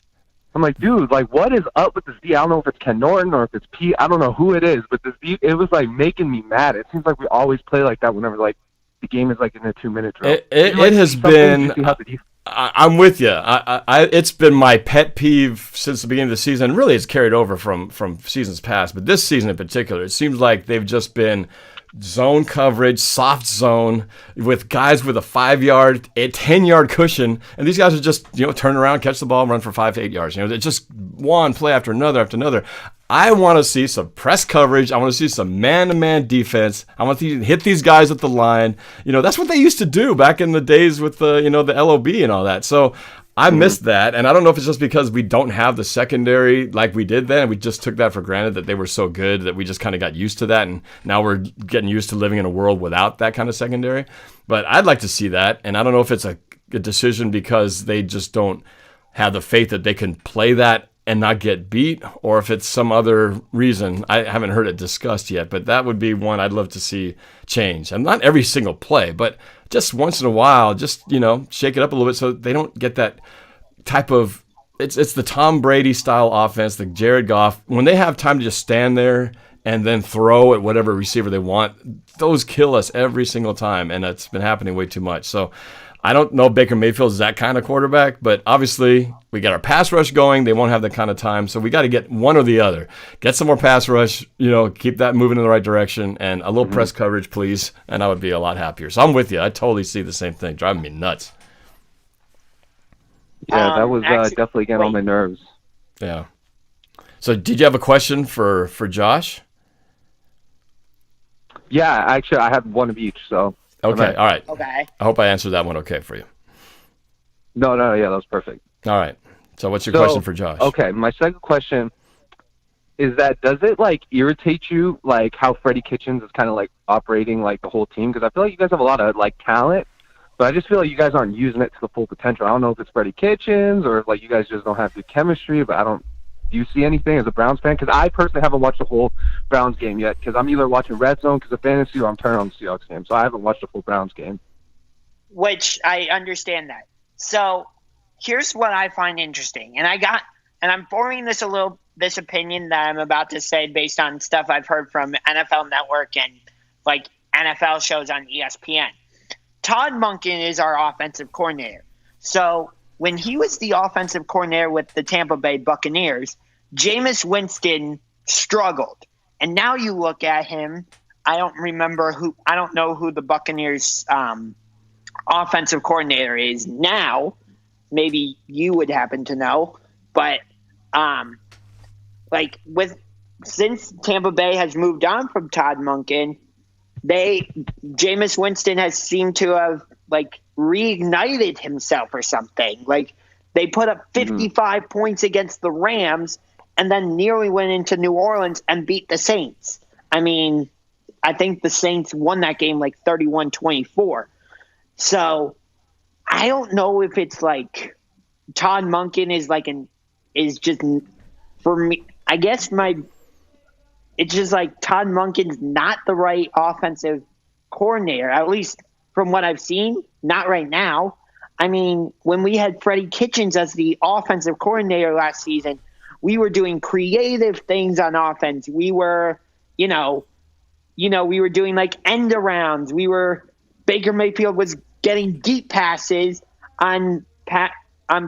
I'm like, dude, like, what is up with this D? I don't know if it's Ken Norton or if it's Pete. I don't know who it is, but this D, it was like making me mad. It seems like we always play like that whenever like the game is like in a 2-minute drill. It has been. I'm with you. It's been my pet peeve since the beginning of the season. Really, it's carried over from seasons past, but this season in particular, it seems like they've just been zone coverage, soft zone, with guys with a 5-yard, a 10-yard cushion, and these guys are just, turn around, catch the ball, run for 5 to 8 yards. It's just one play after another after another. I want to see some press coverage. I want to see some man-to-man defense. I want to hit these guys at the line. That's what they used to do back in the days with the LOB and all that. So I missed that, and I don't know if it's just because we don't have the secondary like we did then. We just took that for granted that they were so good that we just kind of got used to that, and now we're getting used to living in a world without that kind of secondary. But I'd like to see that, and I don't know if it's a decision because they just don't have the faith that they can play that and not get beat, or if it's some other reason. I haven't heard it discussed yet, but that would be one I'd love to see change. And not every single play, but just once in a while, just, shake it up a little bit so they don't get that type of, it's the Tom Brady style offense, the Jared Goff. When they have time to just stand there and then throw at whatever receiver they want, those kill us every single time, and it's been happening way too much. So I don't know if Baker Mayfield's that kind of quarterback, but obviously we got our pass rush going. They won't have that kind of time, so we got to get one or the other. Get some more pass rush, keep that moving in the right direction, and a little press coverage, please, and I would be a lot happier. So I'm with you. I totally see the same thing. Driving me nuts. Yeah, that was definitely getting on my nerves. Yeah. So did you have a question for Josh? Yeah, actually, I have one of each, so. Okay, all right. Okay. I hope I answered that one okay for you. No, yeah, that was perfect. All right. So what's your question for Josh? Okay, my second question is that does it, irritate you, how Freddie Kitchens is kind of, operating, the whole team? Because I feel like you guys have a lot of, talent, but I just feel like you guys aren't using it to the full potential. I don't know if it's Freddie Kitchens or, you guys just don't have good chemistry, but do you see anything as a Browns fan? Because I personally haven't watched the whole Browns game yet, because I'm either watching Red Zone because of fantasy or I'm turning on the Seahawks game. So I haven't watched the full Browns game. Which I understand that. So here's what I find interesting. And I'm forming this opinion that I'm about to say based on stuff I've heard from NFL Network and NFL shows on ESPN. Todd Monken is our offensive coordinator. So when he was the offensive coordinator with the Tampa Bay Buccaneers, Jameis Winston struggled. And now you look at him, I don't know who the Buccaneers offensive coordinator is now. Maybe you would happen to know. But since Tampa Bay has moved on from Todd Monken, Jameis Winston has seemed to have reignited himself or something. They put up 55 points against the Rams and then nearly went into New Orleans and beat the Saints. I mean, I think the Saints won that game 31-24. So I don't know if it's Todd Monken is just, for me, I guess it's just Todd Monken's not the right offensive coordinator, at least from what I've seen. Not right now. I mean, when we had Freddie Kitchens as the offensive coordinator last season, we were doing creative things on offense. We were, we were doing end arounds. Baker Mayfield was getting deep passes on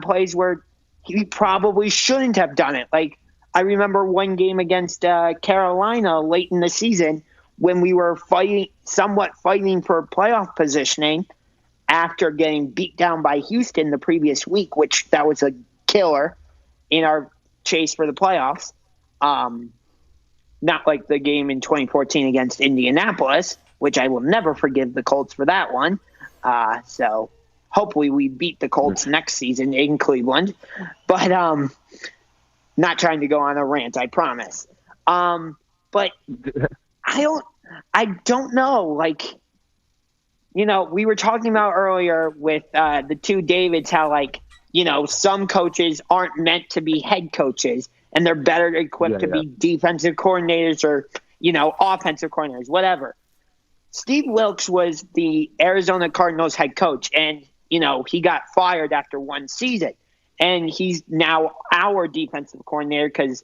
plays where he probably shouldn't have done it. I remember one game against Carolina late in the season when we were somewhat fighting for playoff positioning after getting beat down by Houston the previous week, which that was a killer in our chase for the playoffs. Not like the game in 2014 against Indianapolis, which I will never forgive the Colts for that one. So hopefully we beat the Colts next season in Cleveland. But not trying to go on a rant, I promise. But I don't know. We were talking about earlier with the two Davids how some coaches aren't meant to be head coaches and they're better equipped to be defensive coordinators or, offensive coordinators, whatever. Steve Wilkes was the Arizona Cardinals head coach and, he got fired after one season. And he's now our defensive coordinator because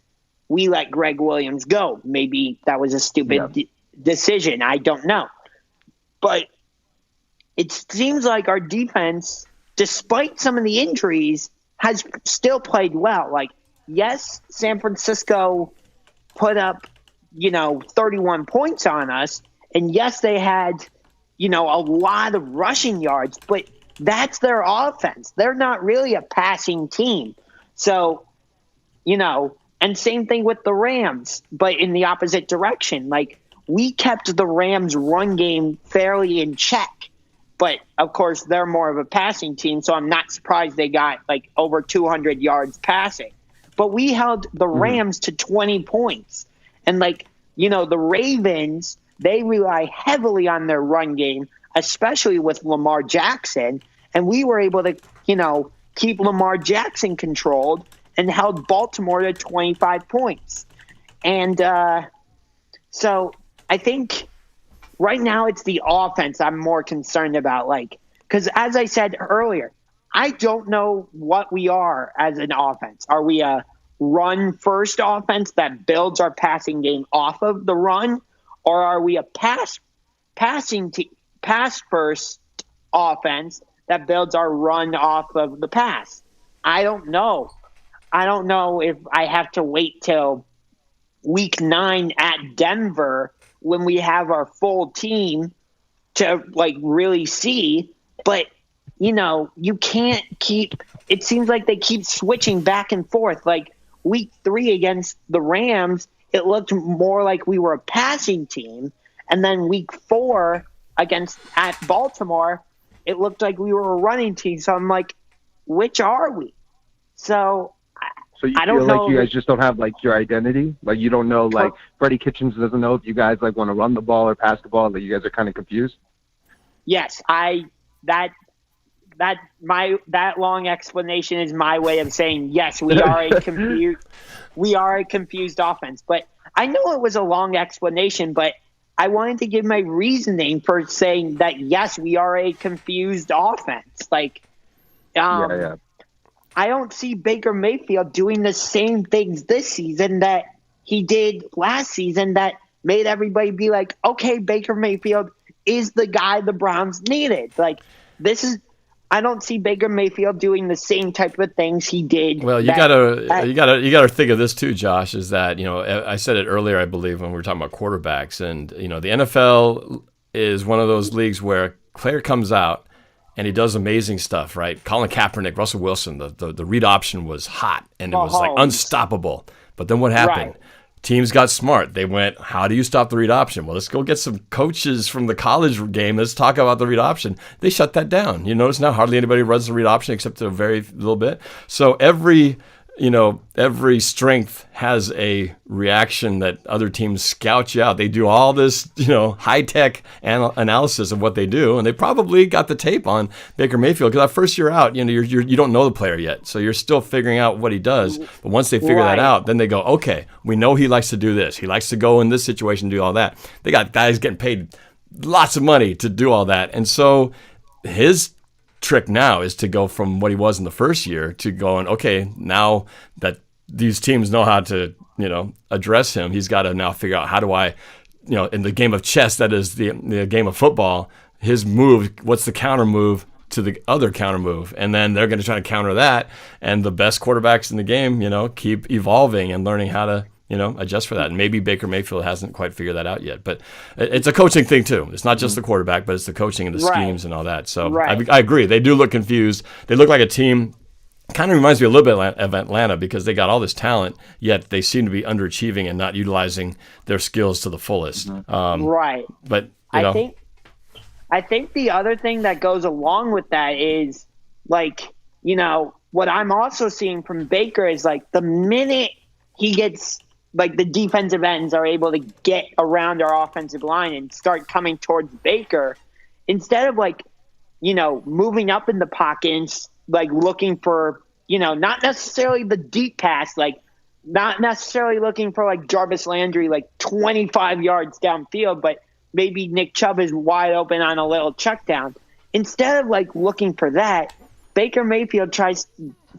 we let Greg Williams go. Maybe that was a stupid decision. I don't know. But it seems like our defense, despite some of the injuries, has still played well. Yes, San Francisco put up, 31 points on us, And yes, they had, a lot of rushing yards, but that's their offense. They're not really a passing team. So, and same thing with the Rams, but in the opposite direction. Like, we kept the Rams' run game fairly in check. But, of course, they're more of a passing team, so I'm not surprised they got, over 200 yards passing. But we held the Rams to 20 points. And, the Ravens, they rely heavily on their run game, especially with Lamar Jackson. And we were able to, keep Lamar Jackson controlled and held Baltimore to 25 points. And so I think right now it's the offense I'm more concerned about. Because as I said earlier, I don't know what we are as an offense. Are we a run-first offense that builds our passing game off of the run? Or are we a pass-first offense that builds our run off of the pass? I don't know. I don't know if I have to wait till week 9 at Denver when we have our full team to really see. But, you can't keep – it seems like they keep switching back and forth. Week 3 against the Rams, it looked more like we were a passing team. And then week 4 at Baltimore, it looked like we were a running team. So I'm like, which are we? So you I don't feel know. like you guys just don't have your identity? You don't know, Freddie Kitchens doesn't know if you guys want to run the ball or pass the ball, that you guys are kind of confused? Yes, that long explanation is my way of saying yes, we are a confused offense. But I know it was a long explanation, but I wanted to give my reasoning for saying that yes, we are a confused offense. Yeah. I don't see Baker Mayfield doing the same things this season that he did last season that made everybody be like, okay, Baker Mayfield is the guy the Browns needed. I don't see Baker Mayfield doing the same type of things he did. Well, you gotta think of this too, Josh. Is that I said it earlier, I believe, when we were talking about quarterbacks, and the NFL is one of those leagues where a player comes out and he does amazing stuff, right? Colin Kaepernick, Russell Wilson, the read option was hot and it was unstoppable. But then what happened? Right. Teams got smart. They went, how do you stop the read option? Well, let's go get some coaches from the college game. Let's talk about the read option. They shut that down. You notice now hardly anybody runs the read option except a very little bit. So every strength has a reaction that other teams scout you out. They do all this, high-tech analysis of what they do, and they probably got the tape on Baker Mayfield because that first year out, you don't know the player yet, so you're still figuring out what he does. But once they figure that out, then they go, okay, we know he likes to do this. He likes to go in this situation, do all that. They got guys getting paid lots of money to do all that, and so his trick now is to go from what he was in the first year to going, okay, now that these teams know how to, address him, he's got to now figure out how do I, in the game of chess, that is the game of football, his move, what's the counter move to the other counter move? And then they're going to try to counter that. And the best quarterbacks in the game, keep evolving and learning how to, adjust for that. And maybe Baker Mayfield hasn't quite figured that out yet. But it's a coaching thing, too. It's not just the quarterback, but it's the coaching and the schemes and all that. So I agree. They do look confused. They look like a team. Kind of reminds me a little bit of Atlanta because they got all this talent, yet they seem to be underachieving and not utilizing their skills to the fullest. Right. But, I think the other thing that goes along with that is, what I'm also seeing from Baker is, the minute he gets – the defensive ends are able to get around our offensive line and start coming towards Baker, instead of moving up in the pocket and looking for, not necessarily the deep pass, not necessarily looking for Jarvis Landry 25 yards downfield, but maybe Nick Chubb is wide open on a little check down. Instead of looking for that, Baker Mayfield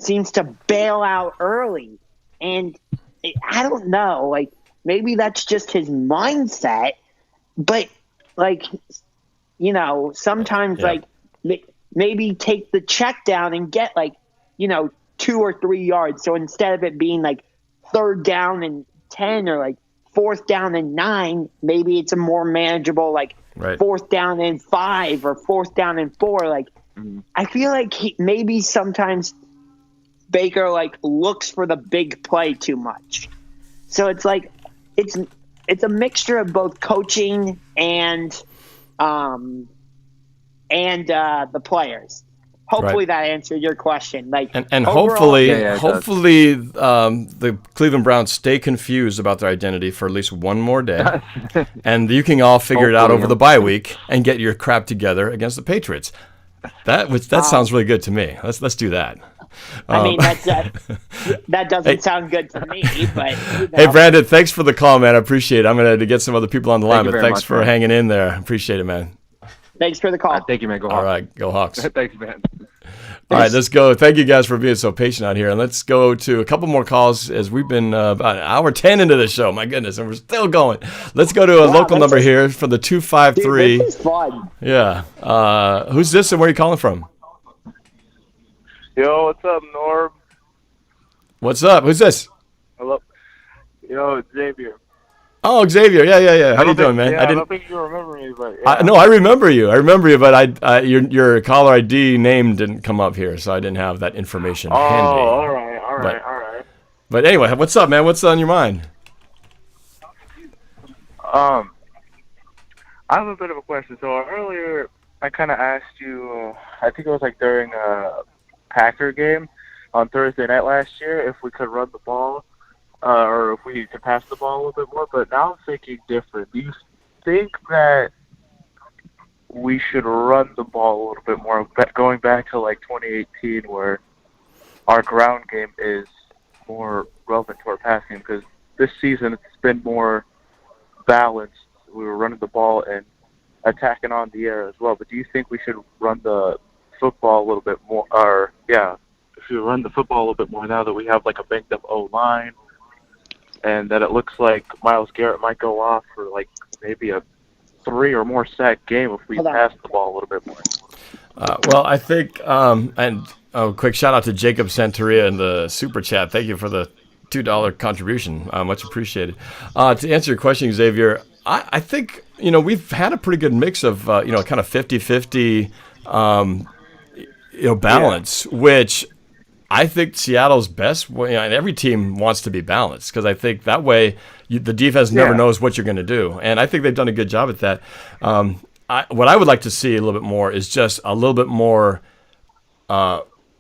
seems to bail out early. And I don't know, maybe that's just his mindset, but sometimes maybe take the check down and get 2 or 3 yards. So instead of it being 3rd down and 10 or 4th down and 9, maybe it's a more manageable, like, Right. 4th down and 5 or 4th down and 4. Like, I feel like maybe sometimes Baker, like, looks for the big play too much. So it's like it's a mixture of both coaching and the players. Hopefully that answered your question. Like, And overall, hopefully the Cleveland Browns stay confused about their identity for at least one more day, and you can all figure it out over the bye week and get your crap together against the Patriots. That sounds really good to me. Let's do that. I mean, that doesn't sound good to me, but Hey, Brandon, thanks for the call, man. I appreciate it. I'm going to get some other people on the line, you but very thanks much, for man. hanging in there. Appreciate it, man. Thanks for the call. Thank you, man. Go Hawks. All right, go Hawks. Thanks, man. All right, let's go. Thank you guys for being so patient out here. And let's go to a couple more calls as we've been about an hour 10 into the show. My goodness, and we're still going. Let's go to a local number here for the 253. Dude, this is fun. Yeah. Who's this and where are you calling from? Yo, what's up, Norb? What's up? Who's this? Hello. Yo, it's Xavier. Oh, Xavier. Yeah. How you doing, man? Yeah, I don't think you remember me, but No, I remember you. But your caller ID name didn't come up here, so I didn't have that information handy. all right. But anyway, what's up, man? What's on your mind? I have a bit of a question. So earlier, I kind of asked you, I think it was like during a Packer game on Thursday night last year, if we could run the ball, or if we could pass the ball a little bit more. But now I'm thinking different. Do you think that we should run the ball a little bit more, going back to like 2018, where our ground game is more relevant to our passing? Because this season it's been more balanced. We were running the ball and attacking on the air as well. But do you think we should run the football a little bit more, if we run the football a little bit more now that we have like a banked up O-line and that it looks like Myles Garrett might go off for like maybe a 3 or more sack game if we pass the ball a little bit more? Well, I think, quick shout out to Jacob Santeria in the super chat. Thank you for the $2 contribution. Much appreciated. To answer your question, Xavier, I think, we've had a pretty good mix of, kind of 50-50, balance, which I think Seattle's best. And every team wants to be balanced because I think that way the defense never knows what you're going to do. And I think they've done a good job at that. What I would like to see a little bit more is just a little bit more.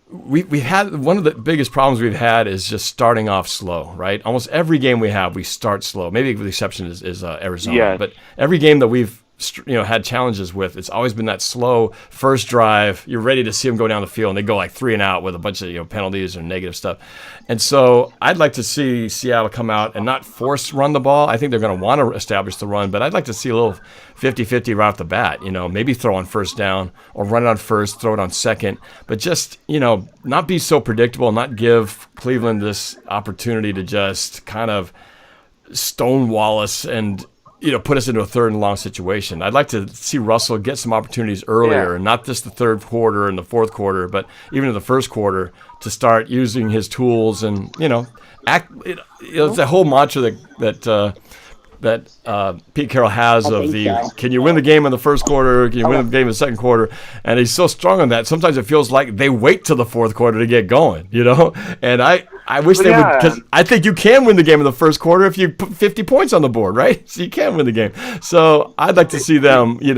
We had one of the biggest problems we've had is just starting off slow, right? Almost every game we start slow. Maybe the exception is Arizona, Yes. but every game that we've had challenges with, it's always been that slow first drive. You're ready to see them go down the field, and they go like 3 and out with a bunch of penalties or negative stuff. And so I'd like to see Seattle come out and not force run the ball. I think they're going to want to establish the run, but I'd like to see a little 50-50 right off the bat. Maybe throw on first down or run it on first, throw it on second, but just not be so predictable, not give Cleveland this opportunity to just kind of stonewall us and put us into a 3rd and long situation. I'd like to see Russell get some opportunities earlier, and not just the 3rd quarter and the 4th quarter, but even in the 1st quarter to start using his tools and act. It's a whole mantra that Pete Carroll has can you win the game in the 1st quarter? Can you win the game in the 2nd quarter? And he's so strong on that. Sometimes it feels like they wait till the 4th quarter to get going, And I wish they would, because I think you can win the game in the 1st quarter if you put 50 points on the board, right? So you can win the game. So I'd like to see them, get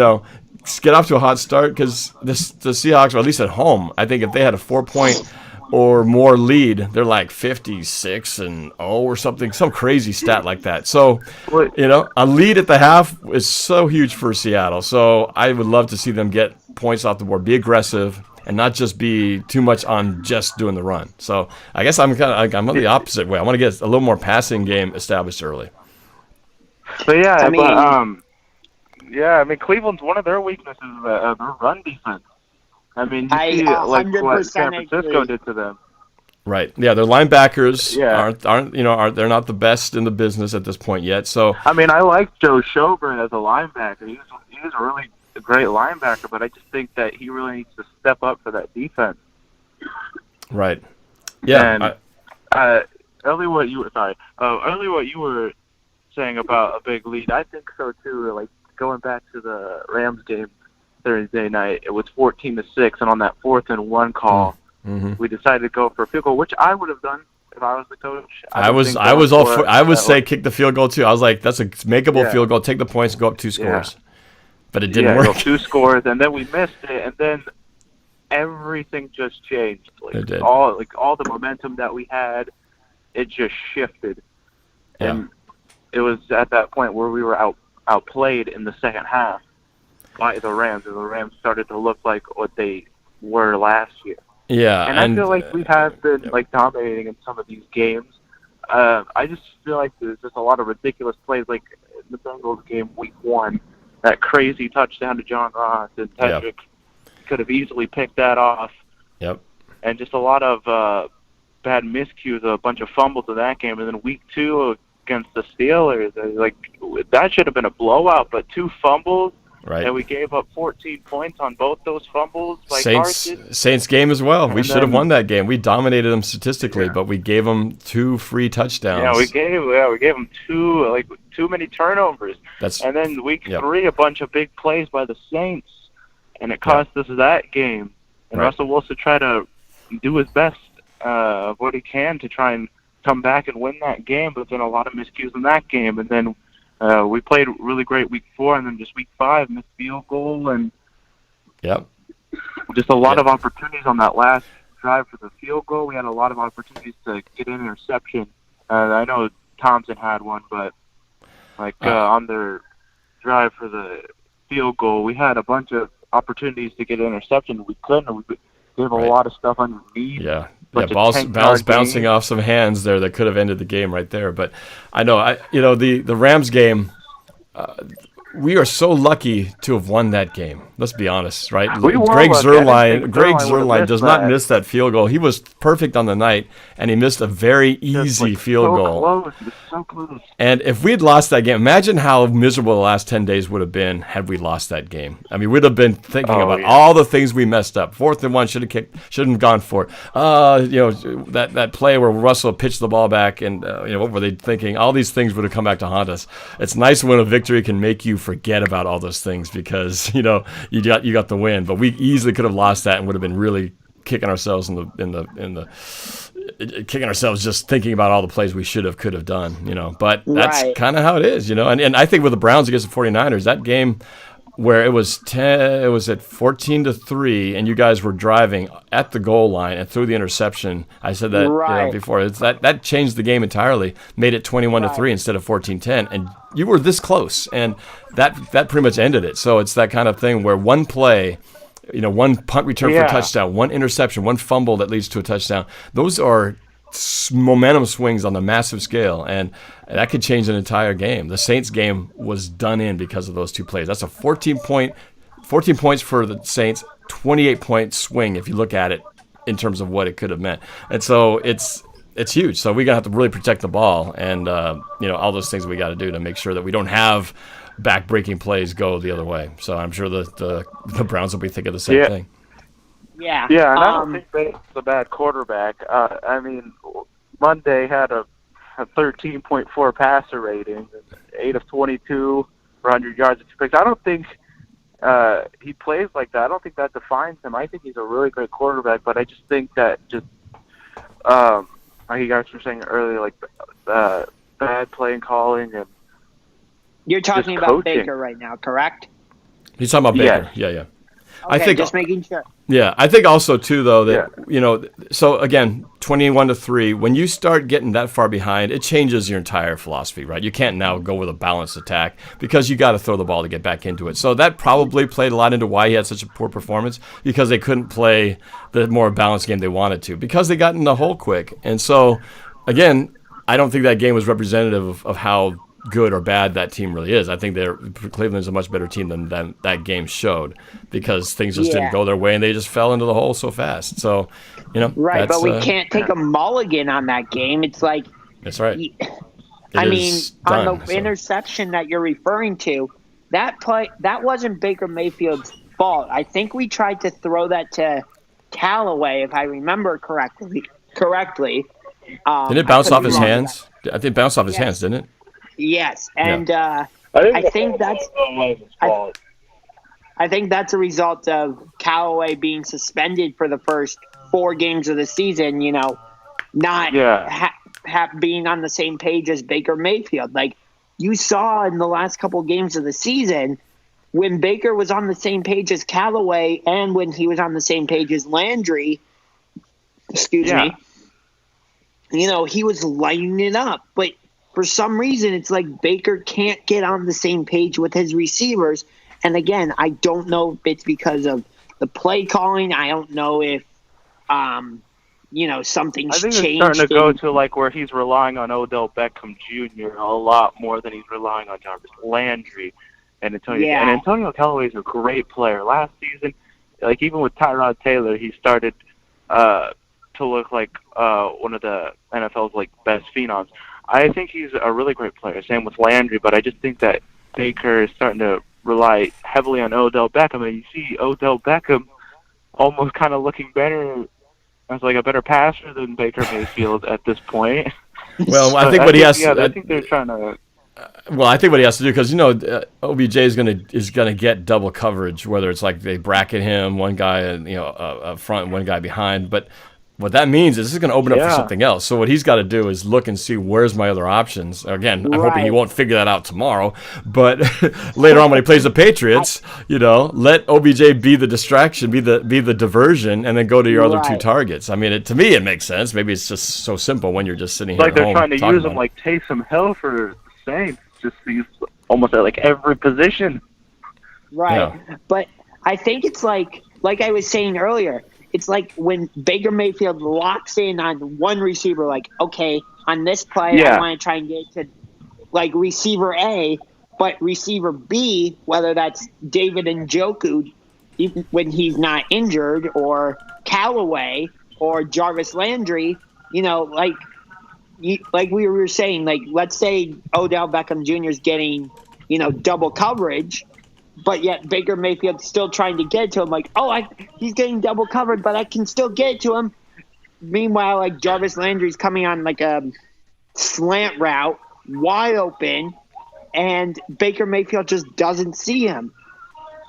off to a hot start because the Seahawks, or at least at home, I think if they had a 4-point or more lead, they're like 56-0 or something, some crazy stat like that. So, a lead at the half is so huge for Seattle. So I would love to see them get points off the board, be aggressive, and not just be too much on just doing the run. So I guess I'm on the opposite way. I want to get a little more passing game established early. But Cleveland's one of their weaknesses is their run defense. I mean, you see like what San Francisco did to them. Right. Yeah, their linebackers aren't they're not the best in the business at this point yet. So I mean, I like Joe Schober as a linebacker. He's a really great linebacker, but I just think that he really needs to step up for that defense. Right. Yeah. And earlier what you were saying about a big lead. I think so too. Like going back to the Rams game Thursday night, it was 14-6, and on that 4th-and-1 call, we decided to go for a field goal, which I would have done if I was the coach. I would say kick the field goal too. I was like, that's a makeable field goal. Take the points, go up 2 scores. But it didn't work. Go 2 scores, and then we missed it, and then everything just changed. Like, it did. All the momentum that we had, it just shifted. Yeah. And it was at that point where we were outplayed in the second half by the Rams, and the Rams started to look like what they were last year. Yeah, and I feel like we have been like dominating in some of these games. I just feel like there's just a lot of ridiculous plays, like in the Bengals game week 1, that crazy touchdown to John Ross, and Tedrick could have easily picked that off. Yep. And just a lot of bad miscues, a bunch of fumbles in that game, and then week 2 against the Steelers, like that should have been a blowout, but 2 fumbles. Right. And we gave up 14 points on both those fumbles. Saints game as well. We should have won that game. We dominated them statistically, but we gave them 2 free touchdowns. Yeah, we gave them too many turnovers. And then week 3, a bunch of big plays by the Saints, and it cost us that game. And Russell Wilson tried to do his best of what he can to try and come back and win that game, but then a lot of miscues in that game, and then. We played really great week 4, and then just week 5, missed field goal, and just a lot of opportunities on that last drive for the field goal. We had a lot of opportunities to get an interception. I know Thompson had one, but on their drive for the field goal, we had a bunch of opportunities to get an interception. We couldn't. We gave a lot of stuff underneath. Yeah, balls bouncing off some hands there that could have ended the game right there. But I know, the Rams game, we are so lucky to have won that game. Let's be honest, right? Greg Zuerlein does not miss that field goal. He was perfect on the night, and he missed a very easy field goal. So close. And if we'd lost that game, imagine how miserable the last 10 days would have been had we lost that game. I mean, we'd have been thinking about all the things we messed up. 4th-and-1, shouldn't have gone for it. That play where Russell pitched the ball back, and what were they thinking? All these things would have come back to haunt us. It's nice when a victory can make you forget about all those things because you got the win, but we easily could have lost that and would have been really kicking ourselves kicking ourselves just thinking about all the plays we could have done, but that's kind of how it is, and I think with the Browns against the 49ers, that game where it was at 14-3 and you guys were driving at the goal line and threw the interception. I said that before. It's that changed the game entirely, made it 21-3 instead of 14-10, and you were this close, and that pretty much ended it. So it's that kind of thing where one play, one punt return for a touchdown, one interception, one fumble that leads to a touchdown. Those are momentum swings on the massive scale, and that could change an entire game. The Saints game was done in because of those 2 plays. That's a 14 points for the Saints, 28-point swing if you look at it in terms of what it could have meant. And so it's huge. So we're going to have to really protect the ball and all those things we got to do to make sure that we don't have back-breaking plays go the other way. So I'm sure the Browns will be thinking the same thing. Yeah, and I don't think Bates is a bad quarterback. I mean, Monday had a 13.4 passer rating, 8 of 22 for 100 yards and 2 picks. I don't think he plays like that. I don't think that defines him. I think he's a really great quarterback, but I just think that like you guys were saying earlier, like bad playing calling and you're talking about Baker right now, correct? He's talking about Baker. Yeah. Okay, I think just making sure. Yeah, I think also too though that so again, 21-3. When you start getting that far behind, it changes your entire philosophy, right? You can't now go with a balanced attack because you got to throw the ball to get back into it. So that probably played a lot into why he had such a poor performance because they couldn't play the more balanced game they wanted to because they got in the hole quick. And so again, I don't think that game was representative of how good or bad that team really is. I think Cleveland's a much better team than that game showed because things just didn't go their way and they just fell into the hole so fast. So, right, but we can't take a mulligan on that game. It's like that's right. On the interception that you're referring to, that play that wasn't Baker Mayfield's fault. I think we tried to throw that to Callaway, if I remember correctly. Didn't it bounce off his hands? I think it bounced off his hands, didn't it? Yes, and I think that's a result of Callaway being suspended for the first 4 games of the season. Not being on the same page as Baker Mayfield. Like you saw in the last couple of games of the season, when Baker was on the same page as Callaway and when he was on the same page as Landry, he was lighting it up. But for some reason, it's like Baker can't get on the same page with his receivers. And again, I don't know if it's because of the play calling. I don't know if, something's changed. I think it's starting to go to like where he's relying on Odell Beckham Jr. a lot more than he's relying on Jarvis Landry and Antonio. Yeah. And Antonio Callaway is a great player. Last season, like even with Tyrod Taylor, he started to look like one of the NFL's like best phenoms. I think he's a really great player. Same with Landry, but I just think that Baker is starting to rely heavily on Odell Beckham, and you see Odell Beckham almost kind of looking better as like a better passer than Baker Mayfield at this point. Well, I think what he has. I think they're trying to. Well, I think what he has to do, because OBJ is gonna get double coverage, whether it's like they bracket him, one guy up front, and one guy behind, but. What that means is this is going to open up for something else. So what he's got to do is look and see where's my other options. Again, I'm hoping he won't figure that out tomorrow. But later on when he plays the Patriots, let OBJ be the distraction, be the diversion, and then go to your other 2 targets. I mean, to me, it makes sense. Maybe it's just so simple when you're just sitting here like at they're home trying to use him like Taysom Hill for the Saints. Just he's almost at like every position. Right. Yeah. But I think it's like I was saying earlier, it's like when Baker Mayfield locks in on one receiver, like, okay, on this play, I want to try and get to, like, receiver A, but receiver B, whether that's David Njoku, even when he's not injured, or Callaway, or Jarvis Landry, like we were saying, like, let's say Odell Beckham Jr. is getting, double coverage, but yet Baker Mayfield's still trying to get to him. Like, he's getting double covered, but I can still get to him. Meanwhile, like Jarvis Landry's coming on like a slant route, wide open, and Baker Mayfield just doesn't see him.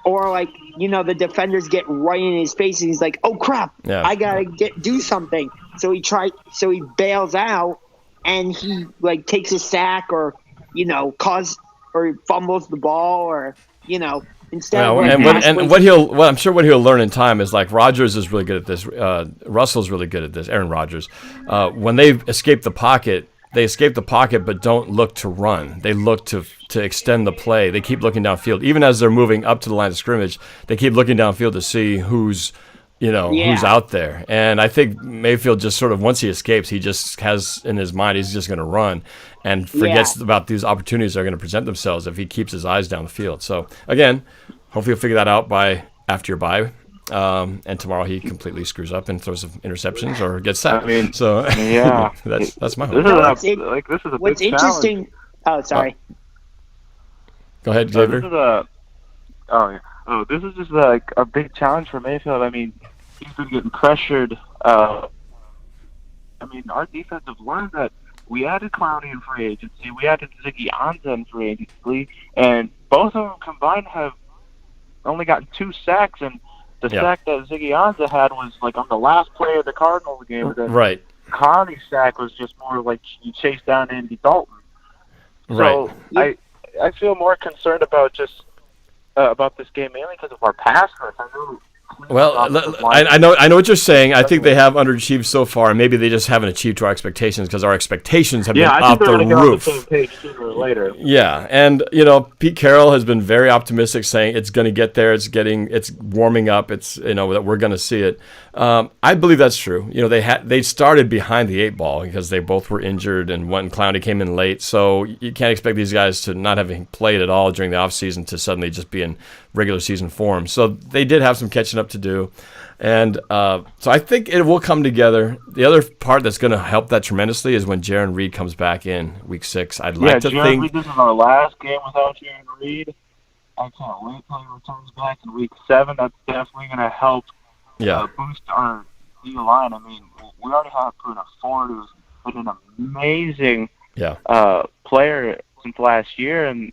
Or like, the defenders get right in his face, and he's like, "Oh crap! I gotta do something." So he bails out, and he like takes a sack, or or fumbles the ball, or. Instead of what I'm sure what he'll learn in time is like Rodgers is really good at this. Russell's really good at this. Aaron Rodgers, when they escape the pocket, but don't look to run. They look to extend the play. They keep looking downfield, even as they're moving up to the line of scrimmage. They keep looking downfield to see who's out there. And I think Mayfield just sort of, once he escapes, he just has in his mind he's just going to run and forgets about these opportunities that are going to present themselves if he keeps his eyes down the field. So, again, hopefully he'll figure that out after your bye. And tomorrow he completely screws up and throws some interceptions or gets sacked. I mean, that's my hope. This is a what's big interesting. Challenge. Oh, sorry. Go ahead, Xavier. This is just like a big challenge for Mayfield. I mean, he's been getting pressured. Our defensive line that we added Clowney in free agency, we added Ziggy Ansah in free agency, and both of them combined have only gotten 2 sacks, and the sack that Ziggy Ansah had was like on the last play of the Cardinals game. Right. Clowney's sack was just more like you chase down Andy Dalton. Right. So I feel more concerned about about this game mainly because of our pass rush. Well, I know what you're saying. I think they have underachieved so far, and maybe they just haven't achieved to our expectations because our expectations have been off the roof. The same page sooner or later. Yeah, and Pete Carroll has been very optimistic, saying it's going to get there. It's warming up. It's that we're going to see it. I believe that's true. They started behind the 8 ball because they both were injured, and Clowney came in late. So you can't expect these guys to not having played at all during the offseason to suddenly just be in regular season form. So they did have some catching up to do. And so I think it will come together. The other part that's going to help that tremendously is when Jaron Reed comes back in week 6. I'd like to Jaron think... Reed, this is our last game without Jaron Reed. I can't wait till he returns back in week 7. That's definitely going to help boost our D-line. I mean, we already have Puna Ford, who's been an amazing player since last year, and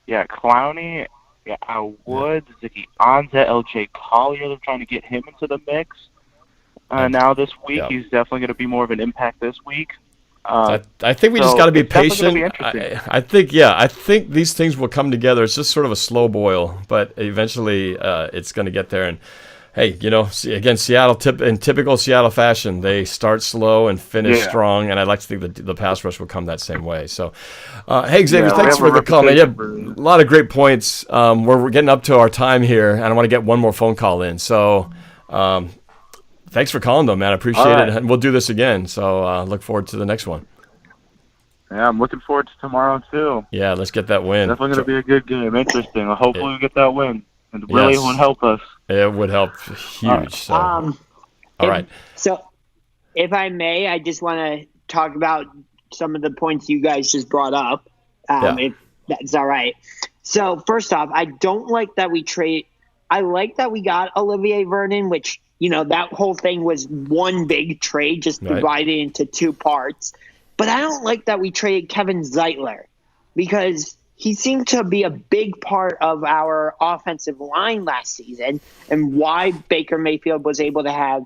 yeah, Clowney, yeah, Woods, Zicky Ansah, LJ Collier. They're trying to get him into the mix. Now this week, he's definitely going to be more of an impact this week. I think we just got to be patient. I think these things will come together. It's just sort of a slow boil, but eventually it's going to get there. And hey, again, Seattle in typical Seattle fashion, they start slow and finish strong, and I'd like to think that the pass rush will come that same way. So, hey, Xavier, thanks for the call, man. You have a lot of great points. We're getting up to our time here, and I want to get one more phone call in. So, thanks for calling, though, man. I appreciate it, and we'll do this again. So, look forward to the next one. Yeah, I'm looking forward to tomorrow, too. Yeah, let's get that win. Definitely going to be a good game. Interesting. Hopefully we get that win. It really would help us. It would help huge. So. All right. So, if I may, I just want to talk about some of the points you guys just brought up, if that's all right. So, first off, I don't like that we trade. I like that we got Olivier Vernon, which, that whole thing was one big trade, just divided into two parts. But I don't like that we traded Kevin Zeitler because he seemed to be a big part of our offensive line last season and why Baker Mayfield was able to have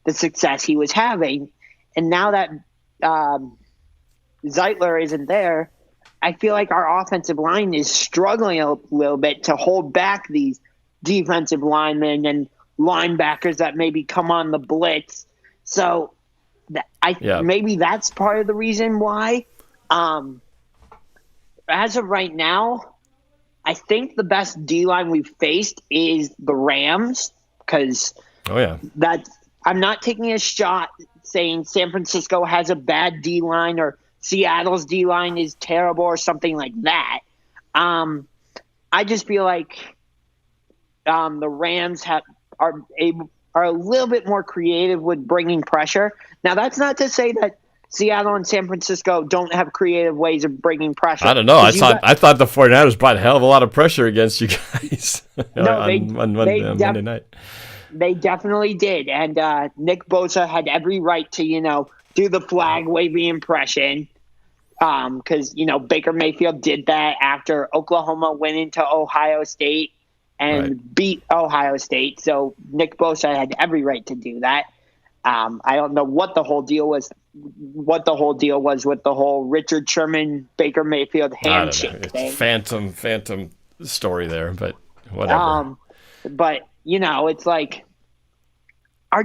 the success he was having. And now that Zeitler isn't there, I feel like our offensive line is struggling a little bit to hold back these defensive linemen and linebackers that maybe come on the blitz. So maybe that's part of the reason why. As of right now, I think the best D-line we've faced is the Rams because I'm not taking a shot saying San Francisco has a bad D-line or Seattle's D-line is terrible or something like that. I just feel like the Rams are a little bit more creative with bringing pressure. Now, that's not to say that Seattle and San Francisco don't have creative ways of bringing pressure. I don't know. I thought the 49ers brought a hell of a lot of pressure against you guys on Monday night. They definitely did. And Nick Bosa had every right to, do the flag-waving impression because, Baker Mayfield did that after Oklahoma went into Ohio State and beat Ohio State. So Nick Bosa had every right to do that. I don't know what the whole deal was with the whole Richard Sherman Baker Mayfield handshake thing. Phantom story there, but whatever. But it's like our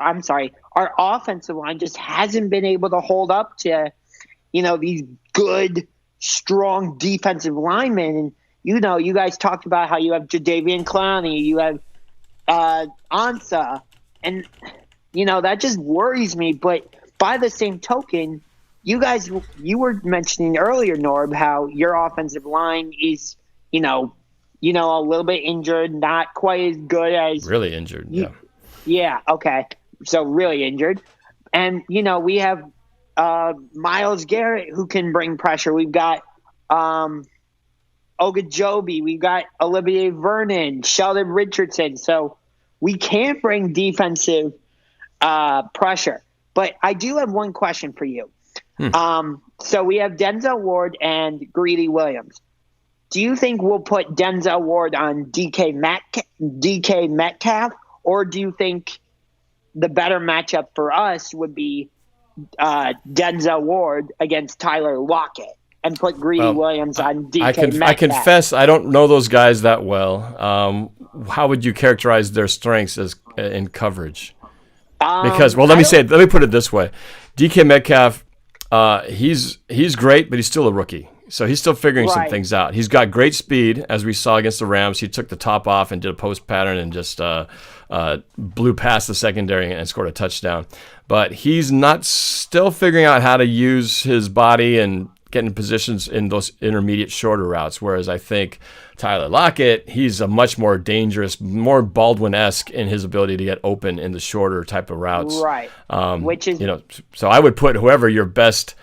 offensive line just hasn't been able to hold up to these good, strong defensive linemen. And you guys talked about how you have Jadeveon Clowney, you have Ansah, and that just worries me. But by the same token, you were mentioning earlier, Norb, how your offensive line is, a little bit injured, not quite as good as really injured. Yeah. Okay. So really injured, and we have Myles Garrett who can bring pressure. We've got Ogunjobi, we've got Olivier Vernon, Sheldon Richardson. So we can't bring defensive pressure. But I do have one question for you. So we have Denzel Ward and Greedy Williams. Do you think we'll put Denzel Ward on DK Metcalf, or do you think the better matchup for us would be Denzel Ward against Tyler Lockett and put Greedy Williams on DK Metcalf? I confess I don't know those guys that well. How would you characterize their strengths as in coverage? Because let me put it this way: DK Metcalf, he's great, but he's still a rookie, so he's still figuring some things out. He's got great speed, as we saw against the Rams. He took the top off and did a post pattern and just blew past the secondary and scored a touchdown. But he's still figuring out how to use his body and get in positions in those intermediate shorter routes, whereas I think Tyler Lockett, he's a much more dangerous, more Baldwin-esque in his ability to get open in the shorter type of routes. Right. Which is so I would put whoever your best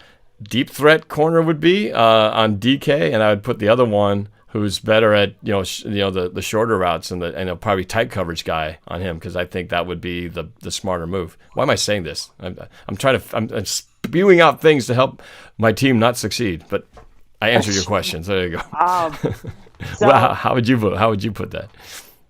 deep threat corner would be on DK, and I would put the other one who's better at the shorter routes and probably tight coverage guy on him, because I think that would be the smarter move. Why am I saying this? I'm spewing out things to help my team not succeed, but I answered your questions. There you go. So, Well, how would you put that?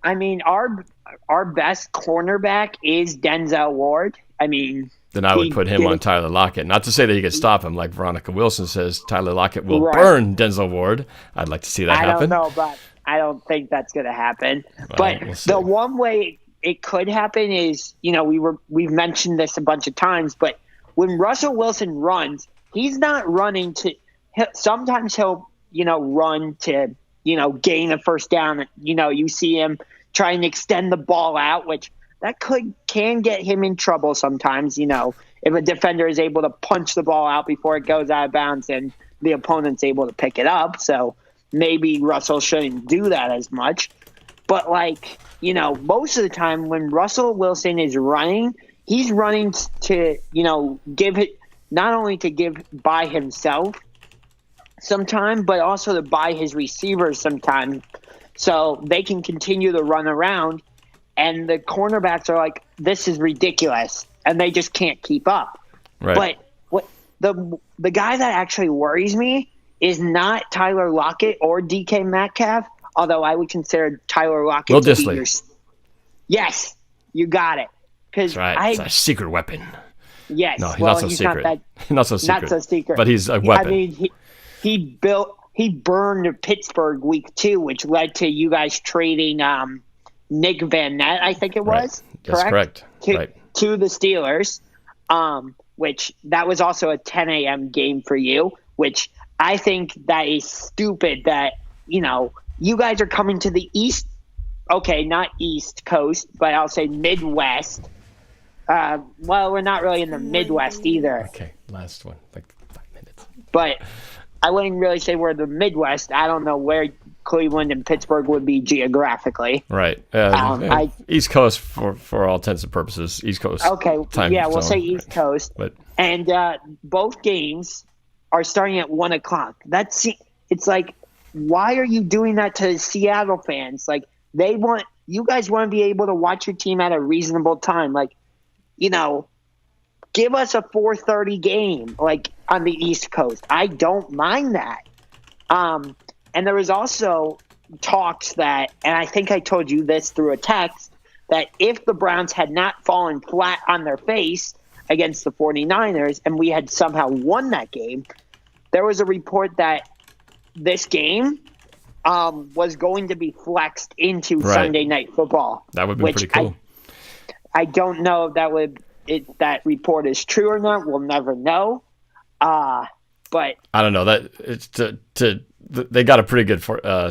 I mean, our best cornerback is Denzel Ward. I mean, Then I would put him on Tyler Lockett. Not to say that he could stop him, like Veronica Wilson says. Tyler Lockett will burn Denzel Ward. I'd like to see that happen. I don't know, but I don't think that's going to happen. Well, but we'll see. the one way it could happen is, we've mentioned this a bunch of times, but when Russell Wilson runs, he's not running to. Sometimes he'll, run to, gain a first down. You see him trying to extend the ball out, which that can get him in trouble sometimes. If a defender is able to punch the ball out before it goes out of bounds and the opponent's able to pick it up. So maybe Russell shouldn't do that as much. But most of the time when Russell Wilson is running, he's running to, give it not only to give by himself sometime, but also to buy his receivers sometime so they can continue to run around. And the cornerbacks are like, this is ridiculous. And they just can't keep up. Right. But the guy that actually worries me is not Tyler Lockett or DK Metcalf, although I would consider Tyler Lockett Will to Dissly. be your... Yes, you got it. That's right. It's a secret weapon. Yes. No, he's well, not so he's secret. Not so secret. But he's a weapon. I mean, he burned Pittsburgh week 2, which led to you guys trading Nick Van Nett, I think it was. Right. That's correct. To the Steelers, which that was also a 10 a.m. game for you, which I think that is stupid that, you guys are coming to the East. Okay, not East Coast, but I'll say Midwest. Well, we're not really in the Midwest either. Okay, last one, like 5 minutes. But I wouldn't really say we're the Midwest. I don't know where Cleveland and Pittsburgh would be geographically. Right. East Coast for all intents and purposes. East Coast. Okay. Time yeah, we'll zone. say East Coast. But and both games are starting at 1:00. It's like, why are you doing that to Seattle fans? Like, you guys want to be able to watch your team at a reasonable time. Like, give us a 4:30 game, like on the East Coast. I don't mind that. And there was also talks that, and I think I told you this through a text, that if the Browns had not fallen flat on their face against the 49ers and we had somehow won that game, there was a report that this game was going to be flexed into Sunday Night Football. That would be pretty cool. I don't know if that report is true or not. We'll never know. But I don't know that it's they got a pretty good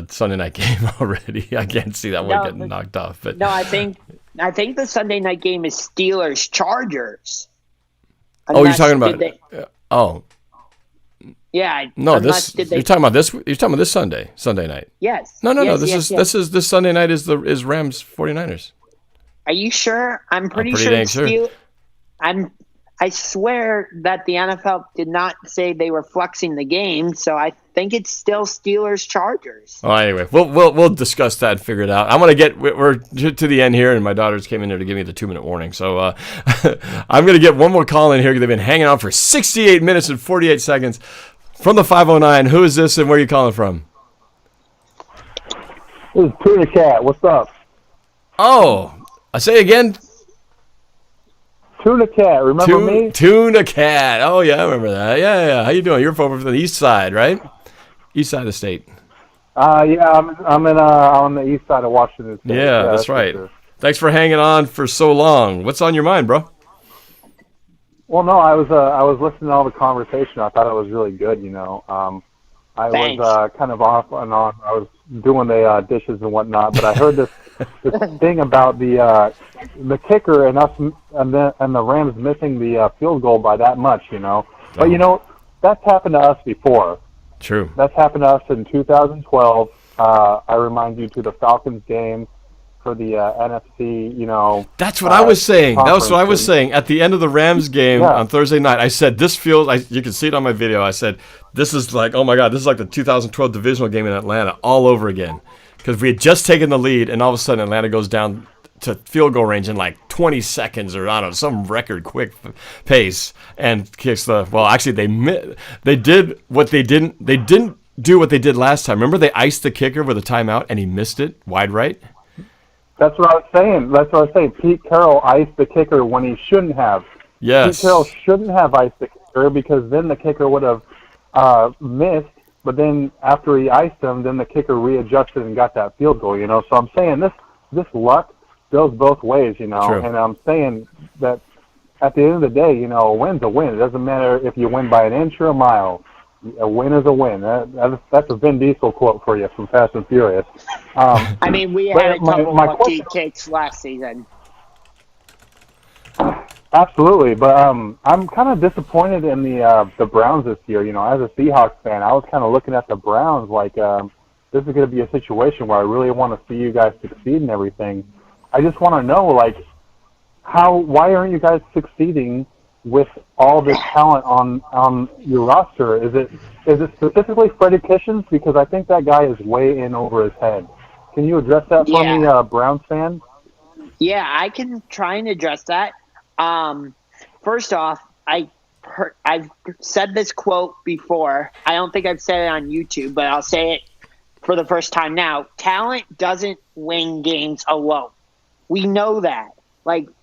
Sunday night game already. I can't see that one getting knocked off. But no, I think the Sunday night game is Steelers Chargers. Oh, you're talking about yeah. No, you're talking about this. You're talking about this Sunday night. Yes. No. Yes, This Sunday night is Rams 49ers. Are you sure? I'm pretty sure. I swear that the NFL did not say they were flexing the game, so I think it's still Steelers Chargers. Oh, anyway, we'll discuss that and figure it out. I'm gonna we're to the end here, and my daughters came in there to give me the 2-minute warning. So I'm gonna get one more call in here because they've been hanging on for 68 minutes and 48 seconds from the 509. Who is this, and where are you calling from? This is Tuna Cat. What's up? Oh, I say again. Tuna Cat, remember me? Tuna Cat. Oh, yeah, I remember that. Yeah. How you doing? You're over from the east side, right? East side of the state. Yeah, I'm on the east side of Washington State. Yeah, that's right. Sure. Thanks for hanging on for so long. What's on your mind, bro? Well, no, I was listening to all the conversation. I thought it was really good, I was kind of off and on. I was doing the dishes and whatnot, but I heard this thing about the kicker and us and the Rams missing the field goal by that much, But that's happened to us before. True. That's happened to us in 2012. I remind you to the Falcons game for the NFC. That's what I was saying. That was what I was saying at the end of the Rams game on Thursday night. I said this feels. You can see it on my video. I said this is like, oh my God, this is like the 2012 divisional game in Atlanta all over again. Because we had just taken the lead, and all of a sudden Atlanta goes down to field goal range in like 20 seconds or I don't know, some record quick pace and kicks the. Well, actually they did what they didn't do what they did last time. Remember they iced the kicker with a timeout and he missed it wide right? That's what I was saying. Pete Carroll iced the kicker when he shouldn't have. Yes. Pete Carroll shouldn't have iced the kicker because then the kicker would have missed. But then after he iced him, then the kicker readjusted and got that field goal. So I'm saying this luck goes both ways. True. And I'm saying that at the end of the day, a win's a win. It doesn't matter if you win by an inch or a mile. A win is a win. That's a Vin Diesel quote for you from Fast and Furious. We had a couple of lucky kicks last season. Absolutely, but I'm kind of disappointed in the Browns this year. As a Seahawks fan, I was kind of looking at the Browns like this is going to be a situation where I really want to see you guys succeed and everything. I just want to know, why aren't you guys succeeding with all this talent on your roster? Is it specifically Freddie Kitchens? Because I think that guy is way in over his head. Can you address that for me, Browns fan? Yeah, I can try and address that. First off, I've said this quote before. I don't think I've said it on YouTube, but I'll say it for the first time now. Talent doesn't win games alone. We know that.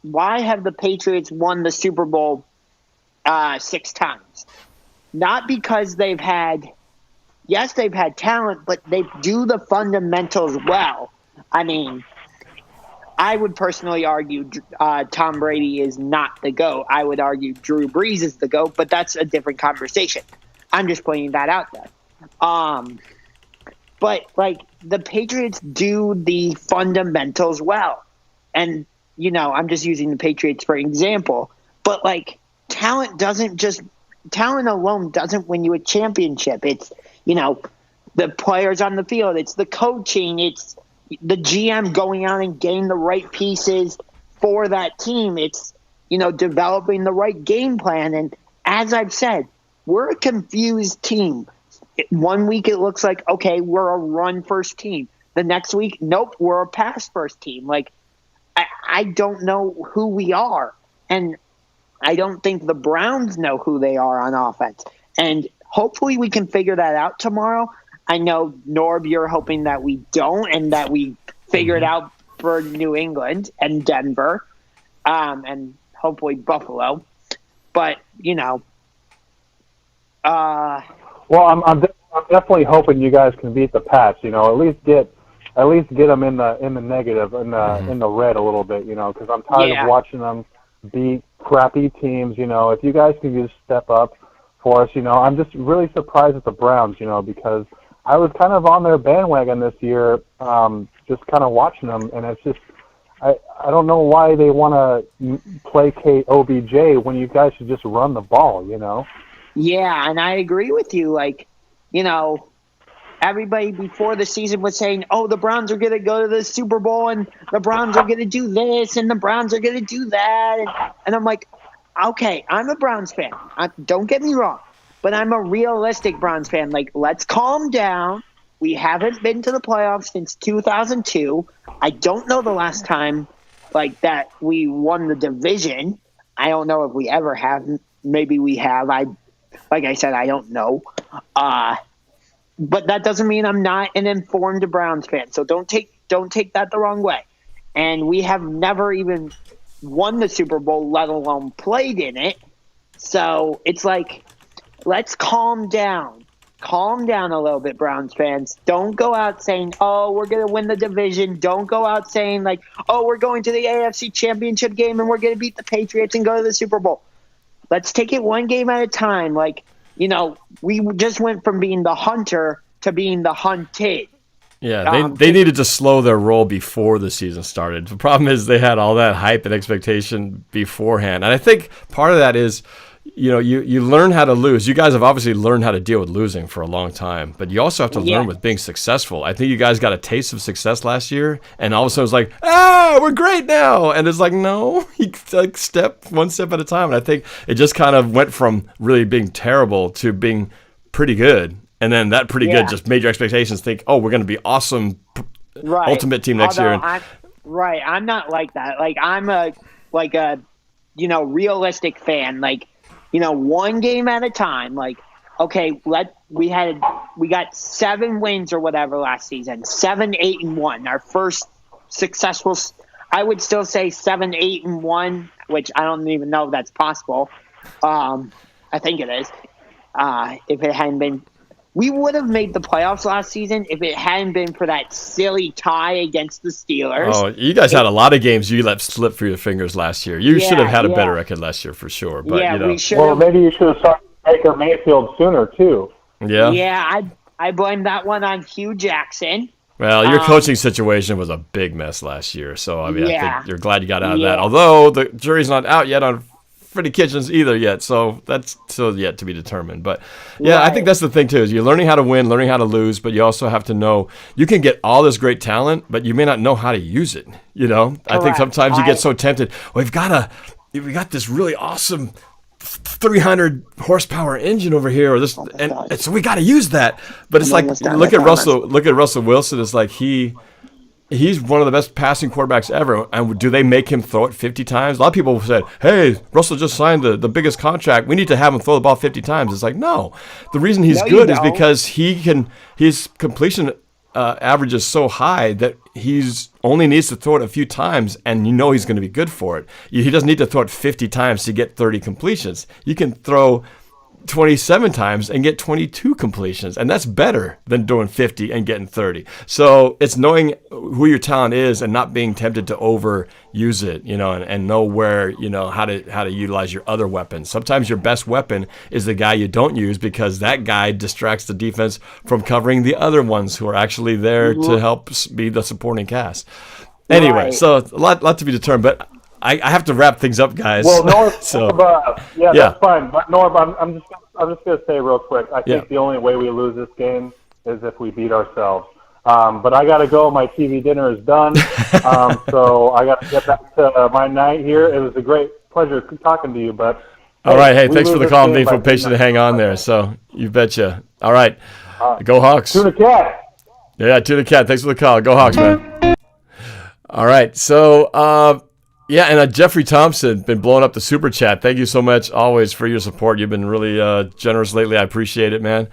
Why have the Patriots won the Super Bowl 6 times? Not because they've had talent, but they do the fundamentals well. I would personally argue Tom Brady is not the GOAT. I would argue Drew Brees is the GOAT, but that's a different conversation. I'm just pointing that out there. But the Patriots do the fundamentals well. And, I'm just using the Patriots for example. But talent alone doesn't win you a championship. It's, the players on the field, it's the coaching, it's the GM going out and getting the right pieces for that team. It's, developing the right game plan. And as I've said, we're a confused team. One week it looks like, okay, we're a run-first team. The next week, nope, we're a pass-first team. I don't know who we are. And I don't think the Browns know who they are on offense. And hopefully we can figure that out tomorrow. I know, Norb, you're hoping that we don't and that we figure it out for New England and Denver and hopefully Buffalo. But, Well, I'm definitely hoping you guys can beat the Pats. At least get them in the negative, in the red a little bit. Because I'm tired of watching them beat crappy teams. If you guys can just step up for us, I'm just really surprised at the Browns. Because I was kind of on their bandwagon this year, just kind of watching them, and it's just I don't know why they want to placate OBJ when you guys should just run the ball. Yeah, and I agree with you. Everybody before the season was saying, oh, the Browns are going to go to the Super Bowl and the Browns are going to do this and the Browns are going to do that. And I'm like, okay, I'm a Browns fan. Don't get me wrong, but I'm a realistic Browns fan. Let's calm down. We haven't been to the playoffs since 2002. I don't know the last time that we won the division. I don't know if we ever have. Maybe we have. Like I said, I don't know. But that doesn't mean I'm not an informed Browns fan. So don't take that the wrong way. And we have never even won the Super Bowl, let alone played in it. So it's let's calm down. Calm down a little bit, Browns fans. Don't go out saying, oh, we're going to win the division. Don't go out saying, oh, we're going to the AFC Championship game and we're going to beat the Patriots and go to the Super Bowl. Let's take it one game at a time. We just went from being the hunter to being the hunted. Yeah, they needed to slow their roll before the season started. The problem is they had all that hype and expectation beforehand. And I think part of that is, you learn how to lose. You guys have obviously learned how to deal with losing for a long time, but you also have to learn with being successful. I think you guys got a taste of success last year, and all of a sudden it's we're great now. And it's no, you one step at a time. And I think it just kind of went from really being terrible to being pretty good. And then that pretty good just made your expectations think, oh, we're going to be awesome, ultimate team next year. I'm not like that. I'm a realistic fan. One game at a time. Okay, we had we got 7 wins or whatever last season. 7, 8, and 1. Our first successful. I would still say 7, 8, and 1, which I don't even know if that's possible. I think it is. If it hadn't been, we would have made the playoffs last season if it hadn't been for that silly tie against the Steelers. Oh, you guys had a lot of games you let slip through your fingers last year. You should have had a better record last year for sure. But we should. Well, maybe you should have started Baker Mayfield sooner too. Yeah. Yeah, I blame that one on Hugh Jackson. Well, your coaching situation was a big mess last year, so I mean, I think you're glad you got out of that. Yeah. Although the jury's not out yet on Freddie Kitchens either yet, so that's still yet to be determined. But yeah, I think that's the thing too, is you're learning how to win, learning how to lose, but you also have to know you can get all this great talent, but you may not know how to use it. You know, I think sometimes you get so tempted. Well, we got this really awesome 300 horsepower engine over here, or this, and so we got to use that. But it's like look at Russell Wilson. It's like he's one of the best passing quarterbacks ever. And do they make him throw it 50 times? A lot of people said, "Hey, Russell just signed the biggest contract. We need to have him throw the ball 50 times." It's like, no. The reason he's good is because his completion average is so high that he's only needs to throw it a few times, and you know he's going to be good for it. He doesn't need to throw it 50 times to get 30 completions. You can throw 27 times and get 22 completions, and that's better than doing 50 and getting 30. So it's knowing who your talent is and not being tempted to overuse it, you know, and know where, you know, how to utilize your other weapons. Sometimes your best weapon is the guy you don't use, because that guy distracts the defense from covering the other ones who are actually there to help be the supporting cast. Anyway, so a lot to be determined, but I have to wrap things up, guys. Well, Norb, yeah, that's fine. But Norb, I'm just gonna say real quick. I think the only way we lose this game is if we beat ourselves. But I gotta go. My TV dinner is done. So I gotta get back to my night here. It was a great pleasure talking to you. But all right, hey, thanks for the call. Being so patient to hang on there. So you betcha. All right, go Hawks. To the cat. Yeah, to the cat. Thanks for the call. Go Hawks, man. All right, so. Yeah, and Jeffrey Thompson been blowing up the super chat. Thank you so much always for your support. You've been really generous lately. I appreciate it, man.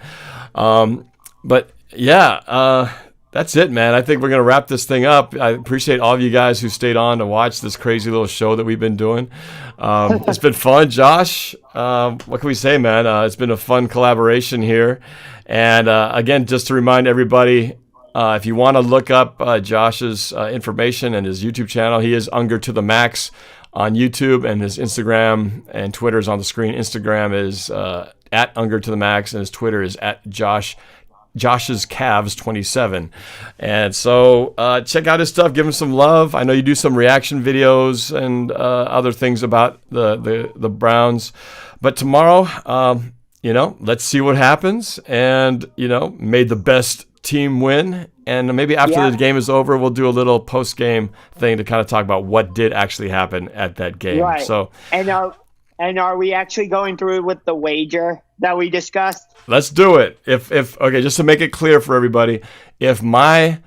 But yeah, that's it, man. I think we're going to wrap this thing up. I appreciate all of you guys who stayed on to watch this crazy little show that we've been doing. It's been fun, Josh. What can we say, man? It's been a fun collaboration here. And again, just to remind everybody, if you want to look up Josh's information and his YouTube channel, he is UngarToTheMax on YouTube, and his Instagram and Twitter is on the screen. Instagram is at UngarToTheMax, and his Twitter is at Josh's Cavs 27. And so check out his stuff, give him some love. I know you do some reaction videos and other things about the Browns. But tomorrow, you know, let's see what happens, and you know, may the best team win, and maybe after the game is over, we'll do a little post-game thing to kind of talk about what did actually happen at that game. Right. So, and are we actually going through with the wager that we discussed? Let's do it. If okay, just to make it clear for everybody, if the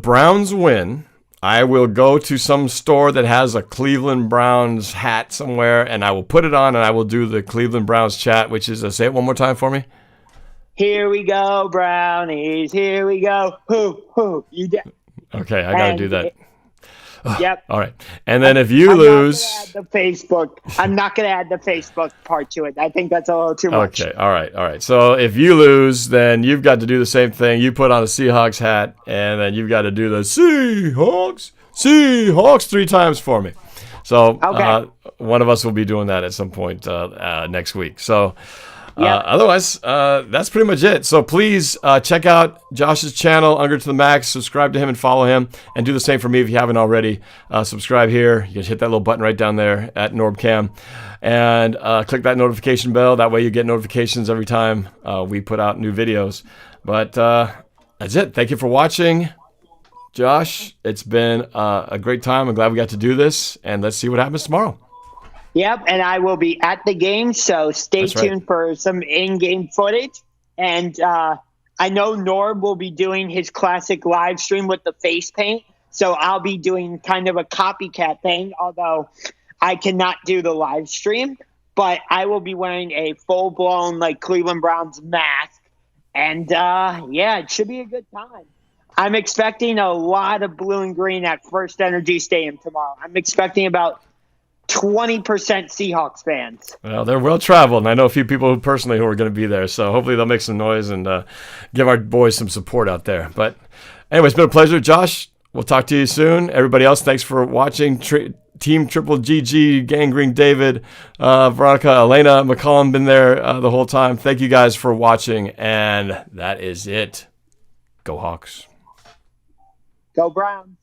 Browns win, I will go to some store that has a Cleveland Browns hat somewhere, and I will put it on, and I will do the Cleveland Browns chat, which is, say it one more time for me. Here we go, Brownies. Here we go. Hoo. Okay, I got to do that. Yep. All right. And then if you lose... I'm not going to add the Facebook part to it. I think that's a little too much. Okay, all right. So if you lose, then you've got to do the same thing. You put on a Seahawks hat, and then you've got to do the Seahawks 3 times for me. So one of us will be doing that at some point next week. So... otherwise, that's pretty much it. So please check out Josh's channel, UngarToTheMax. Subscribe to him and follow him. And do the same for me if you haven't already. Subscribe here. You can hit that little button right down there at NorbCam. And click that notification bell. That way you get notifications every time we put out new videos. But that's it. Thank you for watching. Josh, it's been a great time. I'm glad we got to do this. And let's see what happens tomorrow. Yep, and I will be at the game, so stay tuned for some in-game footage. And I know Norb will be doing his classic live stream with the face paint, so I'll be doing kind of a copycat thing, although I cannot do the live stream. But I will be wearing a full-blown, like, Cleveland Browns mask And, it should be a good time. I'm expecting a lot of blue and green at First Energy Stadium tomorrow. I'm expecting about 20% Seahawks fans. Well, they're well traveled, and I know a few people who are going to be there. So hopefully they'll make some noise and give our boys some support out there. But anyway, it's been a pleasure, Josh. We'll talk to you soon. Everybody else, thanks for watching. Team Triple GG, Gangrene David, Veronica, Elena, McCollum been there the whole time. Thank you guys for watching, and that is it. Go Hawks. Go Browns.